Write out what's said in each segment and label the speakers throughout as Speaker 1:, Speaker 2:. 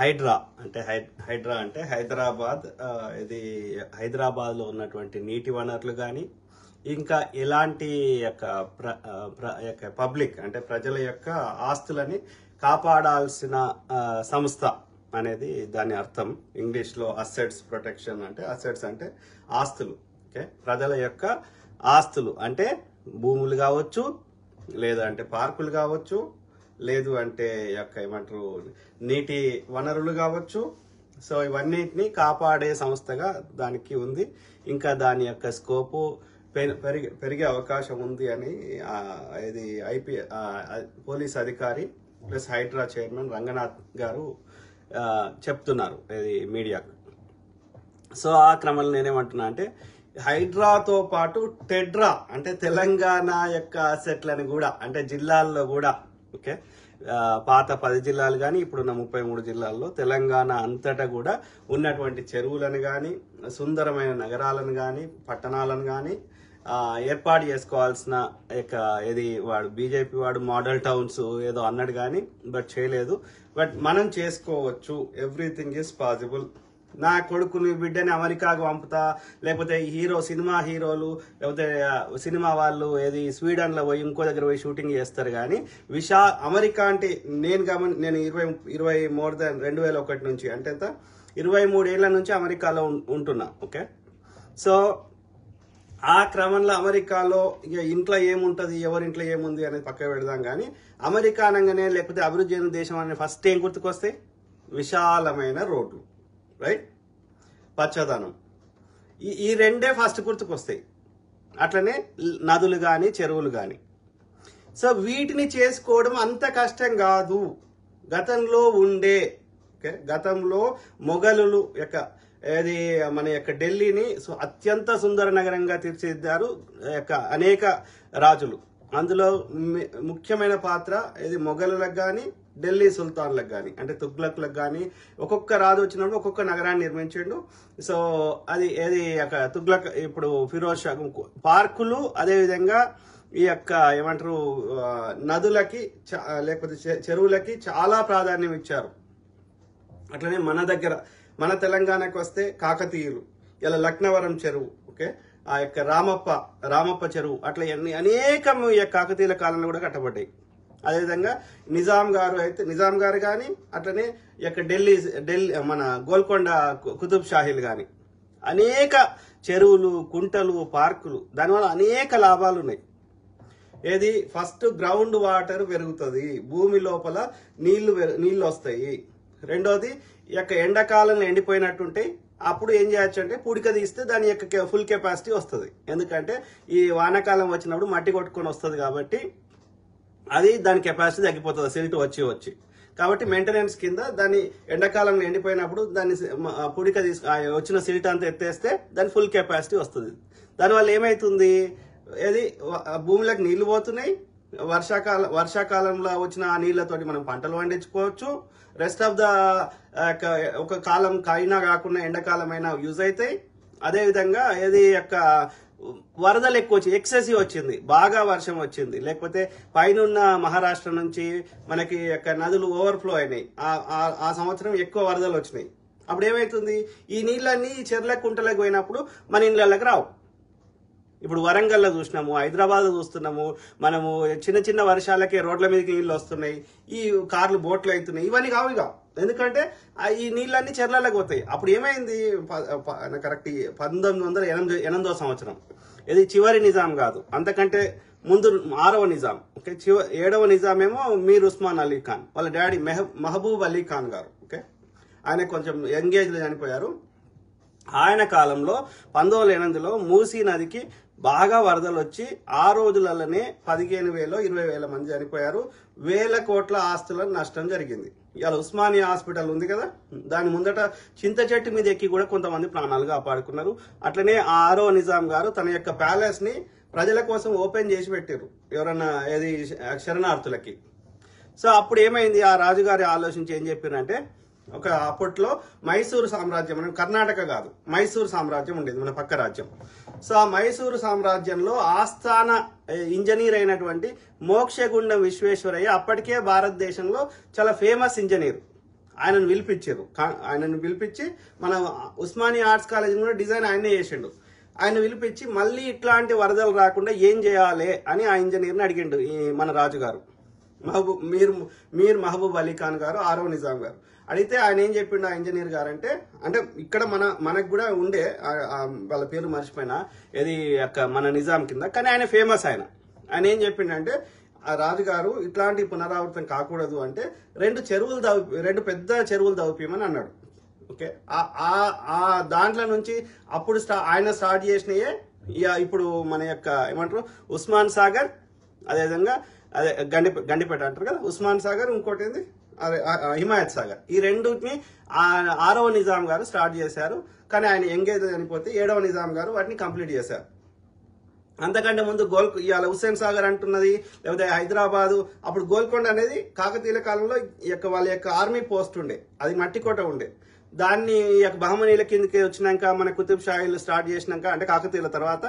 Speaker 1: హైడ్రా అంటే హైడ్రా అంటే హైదరాబాద్. ఇది హైదరాబాద్లో ఉన్నటువంటి నీటి వనరులు కానీ ఇంకా ఎలాంటి యొక్క పబ్లిక్ అంటే ప్రజల యొక్క ఆస్తులని కాపాడాల్సిన సంస్థ అనేది దాని అర్థం. ఇంగ్లీష్లో అసెట్స్ ప్రొటెక్షన్ అంటే అసెట్స్ అంటే ఆస్తులు. ఓకే, ప్రజల యొక్క ఆస్తులు అంటే భూములు కావచ్చు, లేదు అంటే పార్కులు కావచ్చు, లేదు అంటే ఏమంటారు నీటి వనరులు కావచ్చు. సో ఇవన్నిటిని కాపాడే సంస్థగా దానికి ఉంది. ఇంకా దాని యొక్క స్కోపు పెరిగే అవకాశం ఉంది అని ఇది పోలీస్ అధికారి ప్లస్ హైడ్రా చైర్మన్ రంగనాథ్ గారు చెప్తున్నారు ఇది మీడియాకు. సో ఆ క్రమంలో నేనేమంటున్నా అంటే హైడ్రాతో పాటు టెడ్రా అంటే తెలంగాణ యొక్క అసెట్లను కూడా అంటే జిల్లాల్లో కూడా, ఓకే, పాత 10 జిల్లాలు కానీ ఇప్పుడున్న 33 జిల్లాల్లో తెలంగాణ అంతటా కూడా ఉన్నటువంటి చెరువులను కానీ సుందరమైన నగరాలను కానీ పట్టణాలను కానీ ఏర్పాటు చేసుకోవాల్సిన ఇది వాడు బీజేపీ వాడు మోడల్ టౌన్స్ ఏదో అన్నాడు కానీ బట్ చేయలేదు. బట్ మనం చేసుకోవచ్చు, ఎవ్రీథింగ్ ఈజ్ పాసిబుల్. నా కొడుకుని బిడ్డని అమెరికాకు పంపుతా, లేకపోతే సినిమా హీరోలు లేకపోతే సినిమా వాళ్ళు స్వీడన్లో పోయి ఇంకో దగ్గర పోయి షూటింగ్ చేస్తారు. కానీ అమెరికా అంటే నేను 2001 నుంచి అంటే 23 ఏళ్ల నుంచి అమెరికాలో ఉంటున్నా. ఓకే, సో ఆ క్రమంలో అమెరికాలో ఇక ఇంట్లో ఏముంటుంది, ఎవరింట్లో ఏముంది అనేది పక్క పెడదాం. కానీ అమెరికా అనగానే లేకపోతే అభివృద్ధి చెందిన దేశం అనే ఫస్ట్ ఏం గుర్తుకొస్తాయి? విశాలమైన రోడ్లు, రైట్, పచ్చదనం, ఈ రెండే ఫస్ట్ గుర్తుకొస్తాయి. అట్లనే నదులు కానీ చెరువులు కానీ. సో వీటిని చేసుకోవడం అంత కష్టం కాదు. గతంలో గతంలో మొఘలులు మన ఢిల్లీని అత్యంత సుందర నగరంగా తీర్చిదిద్దారు అనేక రాజులు. అందులో ముఖ్యమైన పాత్ర మొఘలులకు కానీ ఢిల్లీ సుల్తాన్లకు కానీ అంటే తుగ్లక్లకు కానీ ఒక్కొక్క రాజు వచ్చినప్పుడు ఒక్కొక్క నగరాన్ని నిర్మించిండు. సో అది తుగ్లక్ ఇప్పుడు ఫిరోజ్ షా పార్కులు, అదేవిధంగా ఈ ఏమంటారు నదులకి లేకపోతే చెరువులకి చాలా ప్రాధాన్యం ఇచ్చారు. అట్లనే మన తెలంగాణకు వస్తే కాకతీయులు, ఇలా లక్నవరం చెరువు, ఓకే, ఆ రామప్ప చెరువు, అట్లా అనేకం కాకతీయుల కాలంలో కూడా కట్టబడ్డాయి. అదేవిధంగా నిజాం గారు కానీ అట్లనే ఢిల్లీ మన గోల్కొండ కుతుబ్ షాహీలు కానీ అనేక చెరువులు, కుంటలు, పార్కులు, దానివల్ల అనేక లాభాలు ఉన్నాయి. ఫస్ట్ గ్రౌండ్ వాటర్ పెరుగుతుంది, భూమి లోపల నీళ్లు వస్తాయి. రెండోది ఎండాకాలంలో ఎండిపోయినట్టుంటే అప్పుడు ఏం చేయొచ్చు అంటే పూడిక తీస్తే దాని యొక్క ఫుల్ కెపాసిటీ వస్తుంది. ఎందుకంటే ఈ వానాకాలం వచ్చినప్పుడు మట్టి కొట్టుకొని వస్తుంది కాబట్టి అది దాని కెపాసిటీ తగ్గిపోతుంది సిల్ట్ వచ్చి. కాబట్టి మెయింటెనెన్స్ కింద దాన్ని ఎండాకాలంలో ఎండిపోయినప్పుడు దాన్ని పూడిక వచ్చిన సిల్ట్ అంతా ఎత్తేస్తే దాని ఫుల్ కెపాసిటీ వస్తుంది. దానివల్ల ఏమవుతుంది, భూమిలోకి నీళ్లు పోతున్నాయి. వర్షాకాలంలో వచ్చిన ఆ నీళ్లతోటి మనం పంటలు పండించుకోవచ్చు. రెస్ట్ ఆఫ్ ఒక కాలం అయినా కాకుండా ఎండాకాలం అయినా యూజ్ అవుతాయి. అదేవిధంగా వరదలు ఎక్కువ వచ్చి ఎక్సెసివ్ వచ్చింది, బాగా వర్షం వచ్చింది, లేకపోతే పైన మహారాష్ట్ర నుంచి మనకి నదులు ఓవర్ఫ్లో అయినాయి, ఆ సంవత్సరం ఎక్కువ వరదలు వచ్చినాయి. అప్పుడు ఏమవుతుంది, ఈ నీళ్ళన్నీ చెర్లకు కుంటలకు పోయినప్పుడు మన ఇళ్ళకి రావు. ఇప్పుడు వరంగల్లో చూసినాము, హైదరాబాద్లో చూస్తున్నాము మనము. చిన్న వర్షాలకే రోడ్ల మీదకి నీళ్ళు వస్తున్నాయి, ఈ కార్లు బోట్లు అవుతున్నాయి. ఇవన్నీ కావు ఇక, ఎందుకంటే ఈ నీళ్ళన్నీ చెర్లలోకి పోతాయి. అప్పుడు ఏమైంది, కరెక్ట్ 1908వ సంవత్సరం, చివరి నిజాం కాదు, అంతకంటే ముందు 6వ నిజాం, ఓకే, 7వ నిజాం ఏమో మీర్ ఉస్మాన్ అలీ ఖాన్, వాళ్ళ డాడీ మహబూబ్ అలీ ఖాన్ గారు, ఓకే, ఆయన కొంచెం యంగ్ ఏజ్ లో చనిపోయారు. ఆయన కాలంలో 1908లో మూసీ నదికి బాగా వరదలు వచ్చి ఆ రోజులలోనే 15,000 20,000 మంది చనిపోయారు. వేల కోట్ల ఆస్తుల నష్టం జరిగింది. ఇవాళ ఉస్మానియా హాస్పిటల్ ఉంది కదా, దాని ముందట చింత చెట్టు మీద ఎక్కి కూడా కొంతమంది ప్రాణాలు కాపాడుకున్నారు. అట్లనే 6వ నిజాం గారు తన యొక్క ప్యాలెస్ ని ప్రజల కోసం ఓపెన్ చేసి పెట్టారు, ఎవరన్నా శరణార్థులకి. సో అప్పుడు ఏమైంది, ఆ రాజుగారి ఆలోచించి ఏం చెప్పారంటే, అప్పట్లో మైసూరు సామ్రాజ్యం, మనం కర్ణాటక కాదు మైసూరు సామ్రాజ్యం ఉండేది, మన పక్క రాజ్యం. సో ఆ మైసూరు సామ్రాజ్యంలో ఆస్థాన ఇంజనీర్ అయినటువంటి మోక్షగుండం విశ్వేశ్వరయ్య అప్పటికే భారతదేశంలో చాలా ఫేమస్ ఇంజనీర్. ఆయనను పిలిపించారు. ఆయనను పిలిపించి మన ఉస్మానియా ఆర్ట్స్ కాలేజ్ కూడా డిజైన్ ఆయనే చేసిండు. ఆయన పిలిపించి మళ్ళీ ఇట్లాంటి వరదలు రాకుండా ఏం చేయాలి అని ఆ ఇంజనీర్ని అడిగిండు ఈ మన రాజుగారు మీర్ మహబూబ్ అలీ ఖాన్ గారు, 6వ నిజాం గారు. అడిగితే ఆయన ఏం చెప్పిండు ఆ ఇంజనీర్ గారు అంటే ఇక్కడ మనకు కూడా ఉండే వాళ్ళ పేరు మర్చిపోయినా ఏది మన నిజాం కింద, కానీ ఆయన ఫేమస్. ఆయన ఏం చెప్పిండంటే ఆ రాజుగారు ఇట్లాంటి పునరావృతం కాకూడదు అంటే 2 పెద్ద చెరువులు తవ్విమని అన్నాడు. ఓకే, ఆ దాంట్లో నుంచి అప్పుడు ఆయన స్టార్ట్ చేసినయే ఇప్పుడు మన ఏమంటారు ఉస్మాన్ సాగర్, అదేవిధంగా అదే గండిపేట అంటారు కదా, ఉస్మాన్ సాగర్, ఇంకోటి ఏంది అదే హిమాయత్ సాగర్. ఈ రెండుని 6వ నిజాం గారు స్టార్ట్ చేశారు. కానీ ఆయన ఎంగేజ్ చనిపోతే 7వ నిజాం గారు వాటిని కంప్లీట్ చేశారు. అంతకంటే ముందు ఇవాళ హుస్సేన్ సాగర్ అంటున్నది, లేకపోతే హైదరాబాదు, అప్పుడు గోల్కొండ అనేది కాకతీయుల కాలంలో వాళ్ళ యొక్క ఆర్మీ పోస్ట్ ఉండే, అది మట్టికోట ఉండే. దాన్ని బహమనీల కిందకి వచ్చినాక మన కుతుబ్ షాహీలు స్టార్ట్ చేసినాక, అంటే కాకతీయుల తర్వాత,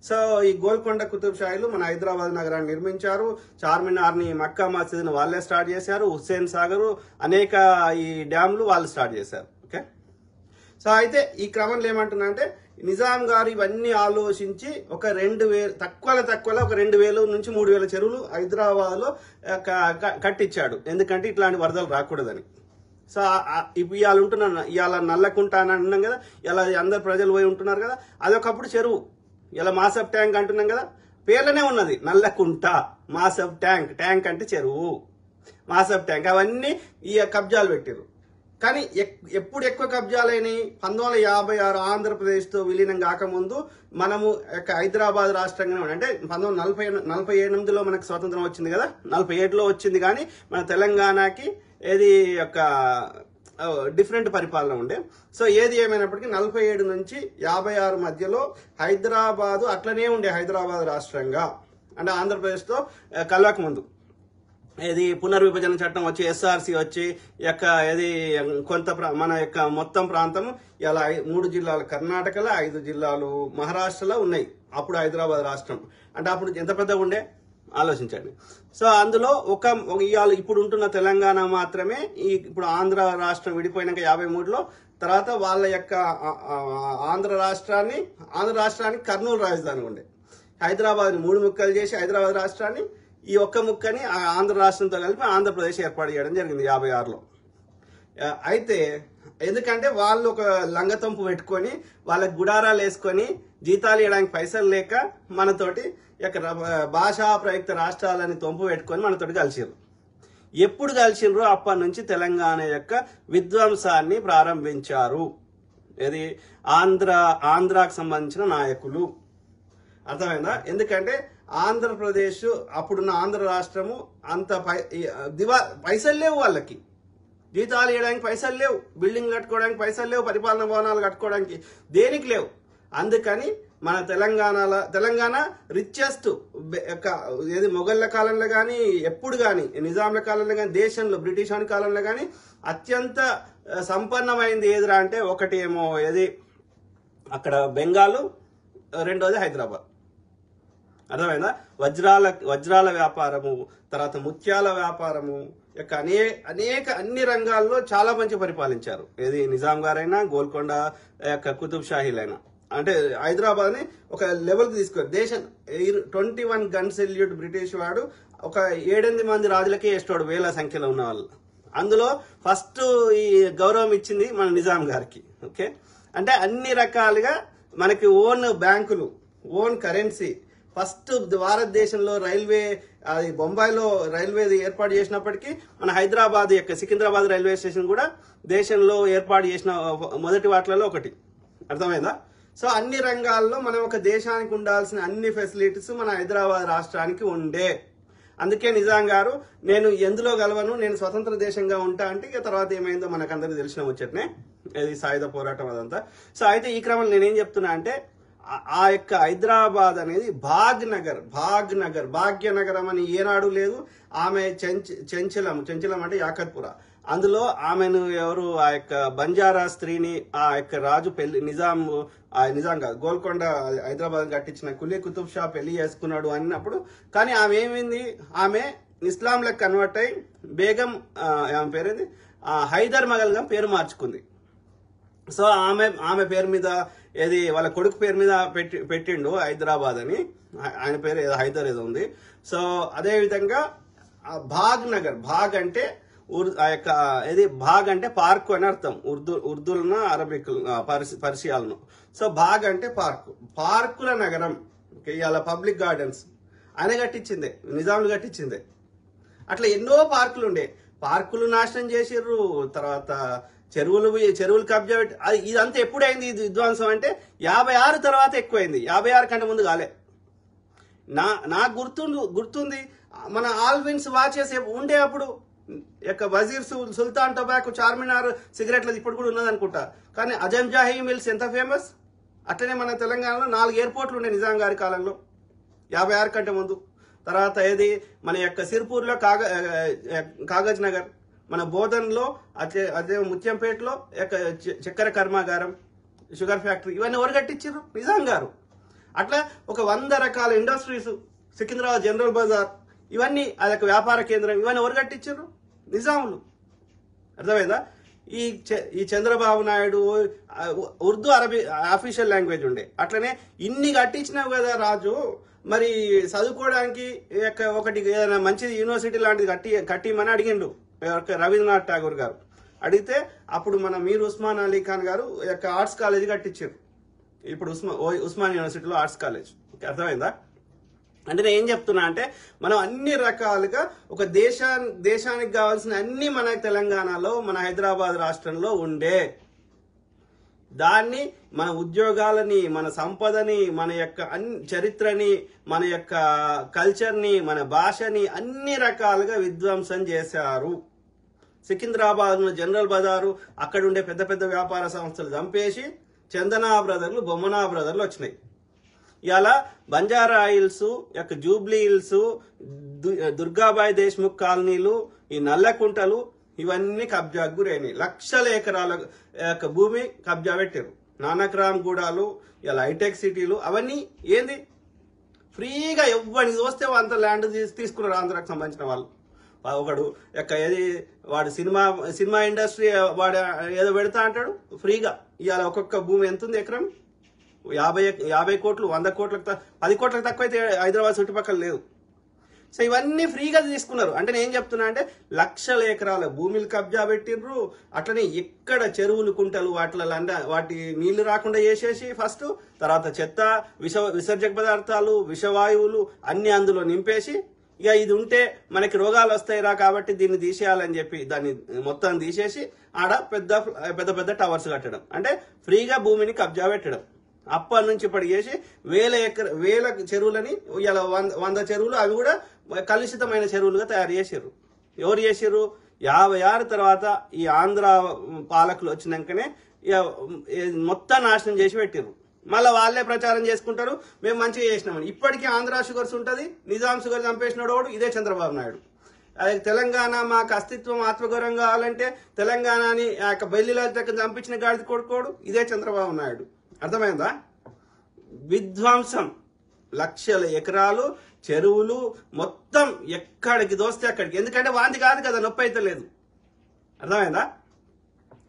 Speaker 1: సో ఈ గోల్కొండ కుతుబ్ షాహీలు మన హైదరాబాద్ నగరాన్ని నిర్మించారు. చార్మినార్ని, మక్కా మసీద్ని వాళ్ళే స్టార్ట్ చేశారు. హుస్సేన్ సాగర్, అనేక ఈ డ్యామ్లు వాళ్ళు స్టార్ట్ చేశారు. ఓకే, సో అయితే ఈ క్రమంలో ఏమంటున్నా అంటే నిజాం గారు ఇవన్నీ ఆలోచించి ఒక 2000 తక్కువలో ఒక 2000 నుంచి 3000 చెరువులు హైదరాబాద్ లో కట్టించాడు. ఎందుకంటే ఇట్లాంటి వరదలు రాకూడదని. సో ఇవాళ ఇవాళ నల్లకుంట అని అంటున్నాం కదా, ఇలా అందరు ప్రజలు పోయి ఉంటున్నారు కదా, అదొకప్పుడు చెరువు. ఇలా మాసప్ ట్యాంక్ అంటున్నాం కదా, పేర్లోనే ఉన్నది నల్లకుంట, మాసప్ ట్యాంక్ అంటే చెరువు, మాసప్ ట్యాంక్. అవన్నీ ఈ కబ్జాలు పెట్టారు. కానీ ఎప్పుడు ఎక్కువ కబ్జాలైనవి 1956 ఆంధ్రప్రదేశ్తో విలీనం కాకముందు మనము హైదరాబాద్ రాష్ట్రంగానే ఉండే, అంటే 1948లో మనకు స్వాతంత్రం వచ్చింది కదా, 47లో వచ్చింది. కానీ మన తెలంగాణకి ఏది డిఫరెంట్ పరిపాలన ఉండే. సో ఏది ఏమైనప్పటికీ 47 నుంచి 56 మధ్యలో హైదరాబాదు అట్లనే ఉండే, హైదరాబాద్ రాష్ట్రంగా, అంటే ఆంధ్రప్రదేశ్తో కలవక ముందు. ఏది పునర్విభజన చట్టం వచ్చి, ఎస్ఆర్సి వచ్చి ఏది కొంత మన మొత్తం ప్రాంతం ఇలా 3 జిల్లాలు కర్ణాటకలో, 5 జిల్లాలు మహారాష్ట్రలో ఉన్నాయి అప్పుడు హైదరాబాద్ రాష్ట్రం. అంటే అప్పుడు ఎంత పెద్దగా ఉండే ఆలోచించండి. సో అందులో ఇవాళ ఇప్పుడు ఉంటున్న తెలంగాణ మాత్రమే ఇప్పుడు ఆంధ్ర రాష్ట్రం విడిపోయినాక 53లో తర్వాత వాళ్ళ ఆంధ్ర రాష్ట్రానికి కర్నూలు రాజధాని ఉండే. హైదరాబాద్ని 3 ముక్కలు చేసి హైదరాబాద్ రాష్ట్రాన్ని ఈ ఒక్క ముక్కని ఆంధ్ర రాష్ట్రంతో కలిపి ఆంధ్రప్రదేశ్ ఏర్పాటు చేయడం జరిగింది 56లో. అయితే ఎందుకంటే వాళ్ళు ఒక లంగతంపు పెట్టుకొని వాళ్ళకి గుడారాలు వేసుకొని జీతాలు ఇవ్వడానికి పైసలు లేక మనతోటి భాషా ప్రయుక్త రాష్ట్రాలని తొంపు పెట్టుకొని మనతోటి కలిసిరు. ఎప్పుడు కలిసినరో అప్పటి నుంచి తెలంగాణ విధ్వంసాన్ని ప్రారంభించారు. ఇది ఆంధ్రాకు సంబంధించిన నాయకులు. అర్థమైందా? ఎందుకంటే ఆంధ్రప్రదేశ్ అప్పుడున్న ఆంధ్ర రాష్ట్రము అంత పైసలు లేవు, వాళ్ళకి జీతాలు ఇవ్వడానికి పైసలు లేవు, బిల్డింగ్ కట్టుకోవడానికి పైసలు లేవు, పరిపాలన భవనాలు కట్టుకోవడానికి దేనికి లేవు. అందుకని మన తెలంగాణ రిచెస్ట్ ఏది మొఘళ్ళ కాలంలో కానీ, ఎప్పుడు కానీ నిజాంల కాలంలో కానీ, దేశంలో బ్రిటిష్ వారి కాలంలో కానీ అత్యంత సంపన్నమైంది ఏదిరా అంటే ఒకటేమో ఏది అక్కడ బెంగాలు, రెండోది హైదరాబాద్. అర్థమైందా? వజ్రాల వ్యాపారము, తర్వాత ముత్యాల వ్యాపారము అన్ని రంగాల్లో చాలా మంచి పరిపాలించారు. ఏది నిజాం గారైనా, గోల్కొండ కుతుబ్ షాహీలైనా. అంటే హైదరాబాద్ ని ఒక లెవెల్కి తీసుకొని దేశం 21 గన్ సెల్యూట్ బ్రిటిష్ వాడు ఒక 7-8 మంది రాజులకే వేస్తాడు, వేల సంఖ్యలో ఉన్న వాళ్ళు. అందులో ఫస్ట్ ఈ గౌరవం ఇచ్చింది మన నిజాం గారికి. ఓకే, అంటే అన్ని రకాలుగా మనకి ఓన్ బ్యాంకులు, ఓన్ కరెన్సీ. ఫస్ట్ భారతదేశంలో రైల్వే, అది బొంబాయిలో రైల్వే ఏర్పాటు చేసినప్పటికీ మన హైదరాబాద్ సికింద్రాబాద్ రైల్వే స్టేషన్ కూడా దేశంలో ఏర్పాటు చేసిన మొదటి వాటిలలో ఒకటి. అర్థమైందా? సో అన్ని రంగాల్లో మనం ఒక దేశానికి ఉండాల్సిన అన్ని ఫెసిలిటీస్ మన హైదరాబాద్ రాష్ట్రానికి ఉండే. అందుకే నిజాం గారు నేను ఎందులో గెలవను, నేను స్వతంత్ర దేశంగా ఉంటా అంటే ఇక తర్వాత ఏమైందో మనకందరికి తెలిసిన ముచ్చటనే, ఇది సాయుధ పోరాటం అదంతా. సో అయితే ఈ క్రమంలో నేనేం చెప్తున్నా అంటే ఆ హైదరాబాద్ అనేది భాగ్యనగరం అని ఏనాడు లేదు. ఆమె చెంచలం అంటే యాకత్పుర, అందులో ఆమెను ఎవరు బంజారా స్త్రీని రాజు నిజాం కాదు, గోల్కొండ హైదరాబాద్ కట్టించిన కులీ కుతుబ్ షా పెళ్లి చేసుకున్నాడు అన్నప్పుడు. కానీ ఆమె ఏమైంది, ఆమె ఇస్లాంలకు కన్వర్ట్ అయి బేగం, ఆమె పేరేంది హైదర్ మగల్గా పేరు మార్చుకుంది. సో ఆమె పేరు మీద ఏది వాళ్ళ కొడుకు పేరు మీద పెట్టిండు హైదరాబాద్ అని, ఆయన పేరు ఏదో హైదర్ ఏదో ఉంది. సో అదే విధంగా భాగ్ నగర్, భాగ్ అంటే ఏది భాగ్ అంటే పార్కు అని అర్థం, ఉర్దూలను అరబిక్ పర్షియాలను. సో భాగ్ అంటే పార్కు, పార్కుల నగరం. ఇవాళ పబ్లిక్ గార్డెన్స్ ఆయన కట్టించిందే, నిజాములు కట్టించిందే. అట్లా ఎన్నో పార్కులు ఉండే, పార్కులు నాశనం చేసిర్రు. తర్వాత చెరువులు కబ్జా పెట్టి, ఇదంతా ఎప్పుడైంది ఇది విధ్వంసం అంటే 56 తర్వాత ఎక్కువైంది, 56 కంటే ముందు కాలే. నాకు గుర్తుంది మన ఆల్విన్స్ వాచెస్ ఉండే అప్పుడు, వజీర్ సుల్తాన్ టొబాకో, చార్మినార్ సిగరెట్లది ఇప్పుడు కూడా ఉన్నది అనుకుంటా. కానీ అజంజాహీ మిల్స్ ఎంత ఫేమస్. అట్లనే మన తెలంగాణలో 4 ఎయిర్పోర్ట్లు ఉండే నిజాం గారి కాలంలో 56 కంటే ముందు. తర్వాత ఏది మన సిర్పూర్లో కాగజ్ నగర్, మన బోధన్లో అదే ముత్యంపేటలో చక్కెర కర్మాగారం, షుగర్ ఫ్యాక్టరీ, ఇవన్నీ ఎవరు కట్టించారు? నిజాం గారు. అట్లా ఒక 100 రకాల ఇండస్ట్రీస్, సికింద్రాబాద్ జనరల్ బజార్, ఇవన్నీ అదొక వ్యాపార కేంద్రం, ఇవన్నీ ఎవరు కట్టించారు? నిజాములు. అర్థమైందా? ఈ చంద్రబాబు నాయుడు ఉర్దూ అరబీ ఆఫీషియల్ లాంగ్వేజ్ ఉండే. అట్లనే ఇన్ని కట్టించినావు కదా రాజు, మరి చదువుకోవడానికి ఒకటి ఏదైనా మంచి యూనివర్సిటీ లాంటిది కట్టిమని అడిగిండు రవీంద్రనాథ్ ఠాగూర్ గారు. అడిగితే అప్పుడు మన మీర్ ఉస్మాన్ అలీ ఖాన్ గారు ఆర్ట్స్ కాలేజ్ కట్టించారు. ఇప్పుడు ఉస్మాన్ యూనివర్సిటీలో ఆర్ట్స్ కాలేజ్. అర్థమైందా? అంటే నేను ఏం చెప్తున్నా అంటే, మనం అన్ని రకాలుగా ఒక దేశానికి కావాల్సిన అన్ని మన తెలంగాణలో, మన హైదరాబాద్ రాష్ట్రంలో ఉండే దాన్ని, మన ఉద్యోగాలని, మన సంపదని, మన చరిత్రని, మన కల్చర్ని, మన భాషని అన్ని రకాలుగా విధ్వంసం చేశారు. సికింద్రాబాద్ జనరల్ బజారు, అక్కడ ఉండే పెద్ద పెద్ద వ్యాపార సంస్థలు చంపేసి చందనా బ్రదర్లు, బొమ్మనా బ్రదర్లు వచ్చినాయి. ఇలా Banjara hills, Jubilee hills, Durgabai Deshmukh కాలనీలు, ఈ నల్లకుంటలు, ఇవన్నీ కబ్జాకు గురైనాయి. లక్షల ఎకరాల భూమి కబ్జా పెట్టారు. నానక్రామ్ గూడాలు, ఇలా హైటెక్ సిటీలు, అవన్నీ ఏంది ఫ్రీగా ఎవరిని చూస్తే అంత ల్యాండ్ తీసుకున్నారు ఆంధ్రాకి సంబంధించిన వాళ్ళు. ఒకడు వాడు సినిమా ఇండస్ట్రీ వాడు ఏదో పెడతా అంటాడు ఫ్రీగా. ఇవాళ ఒక్కొక్క భూమి ఎంత ఉంది ఎకరం? 50 కోట్లు, 100 కోట్లకు 10 కోట్లకు తక్కువ అయితే హైదరాబాద్ చుట్టుపక్కల లేదు. సో ఇవన్నీ ఫ్రీగా తీసుకున్నారు. అంటే నేను ఏం చెప్తున్నా అంటే, లక్షల ఎకరాల భూమిలు కబ్జా పెట్టిర్రు. అట్లనే ఎక్కడ చెరువులు, కుంటలు, వాటి నీళ్లు రాకుండా చేసేసి ఫస్ట్, తర్వాత చెత్త, విసర్జక పదార్థాలు, విషవాయువులు అన్ని అందులో నింపేసి, ఇక ఇది ఉంటే మనకి రోగాలు వస్తాయిరా కాబట్టి దీన్ని తీసేయాలని చెప్పి దాన్ని మొత్తం తీసేసి ఆడ పెద్ద పెద్ద టవర్స్ కట్టడం. అంటే ఫ్రీగా భూమిని కబ్జా పెట్టడం. అప్పటి నుంచి ఇప్పటి చేసి వేల చెరువులని, ఇలా 100 చెరువులు, అవి కూడా కలుషితమైన చెరువులుగా తయారు చేసారు. ఎవరు చేసారు? 56 తర్వాత ఈ ఆంధ్ర పాలకులు వచ్చినాకనే మొత్తం నాశనం చేసి పెట్టారు. మళ్ళీ వాళ్ళే ప్రచారం చేసుకుంటారు, మేము మంచిగా చేసినామని. ఇప్పటికీ ఆంధ్ర షుగర్స్ ఉంటుంది, నిజాం షుగర్ చంపేసినాడు ఇదే చంద్రబాబు నాయుడు. అదే తెలంగాణ మాకు అస్తిత్వం, ఆత్మగౌరవం కావాలంటే తెలంగాణని బెల్లిలో చంపించిన గాడిద కొడుకోడు ఇదే చంద్రబాబు నాయుడు. అర్థమైందా? విధ్వంసం, లక్షల ఎకరాలు, చెరువులు మొత్తం ఎక్కడికి దోస్తే అక్కడికి. ఎందుకంటే వాంతి కాదు కదా, నొప్పి అయితే లేదు. అర్థమైందా?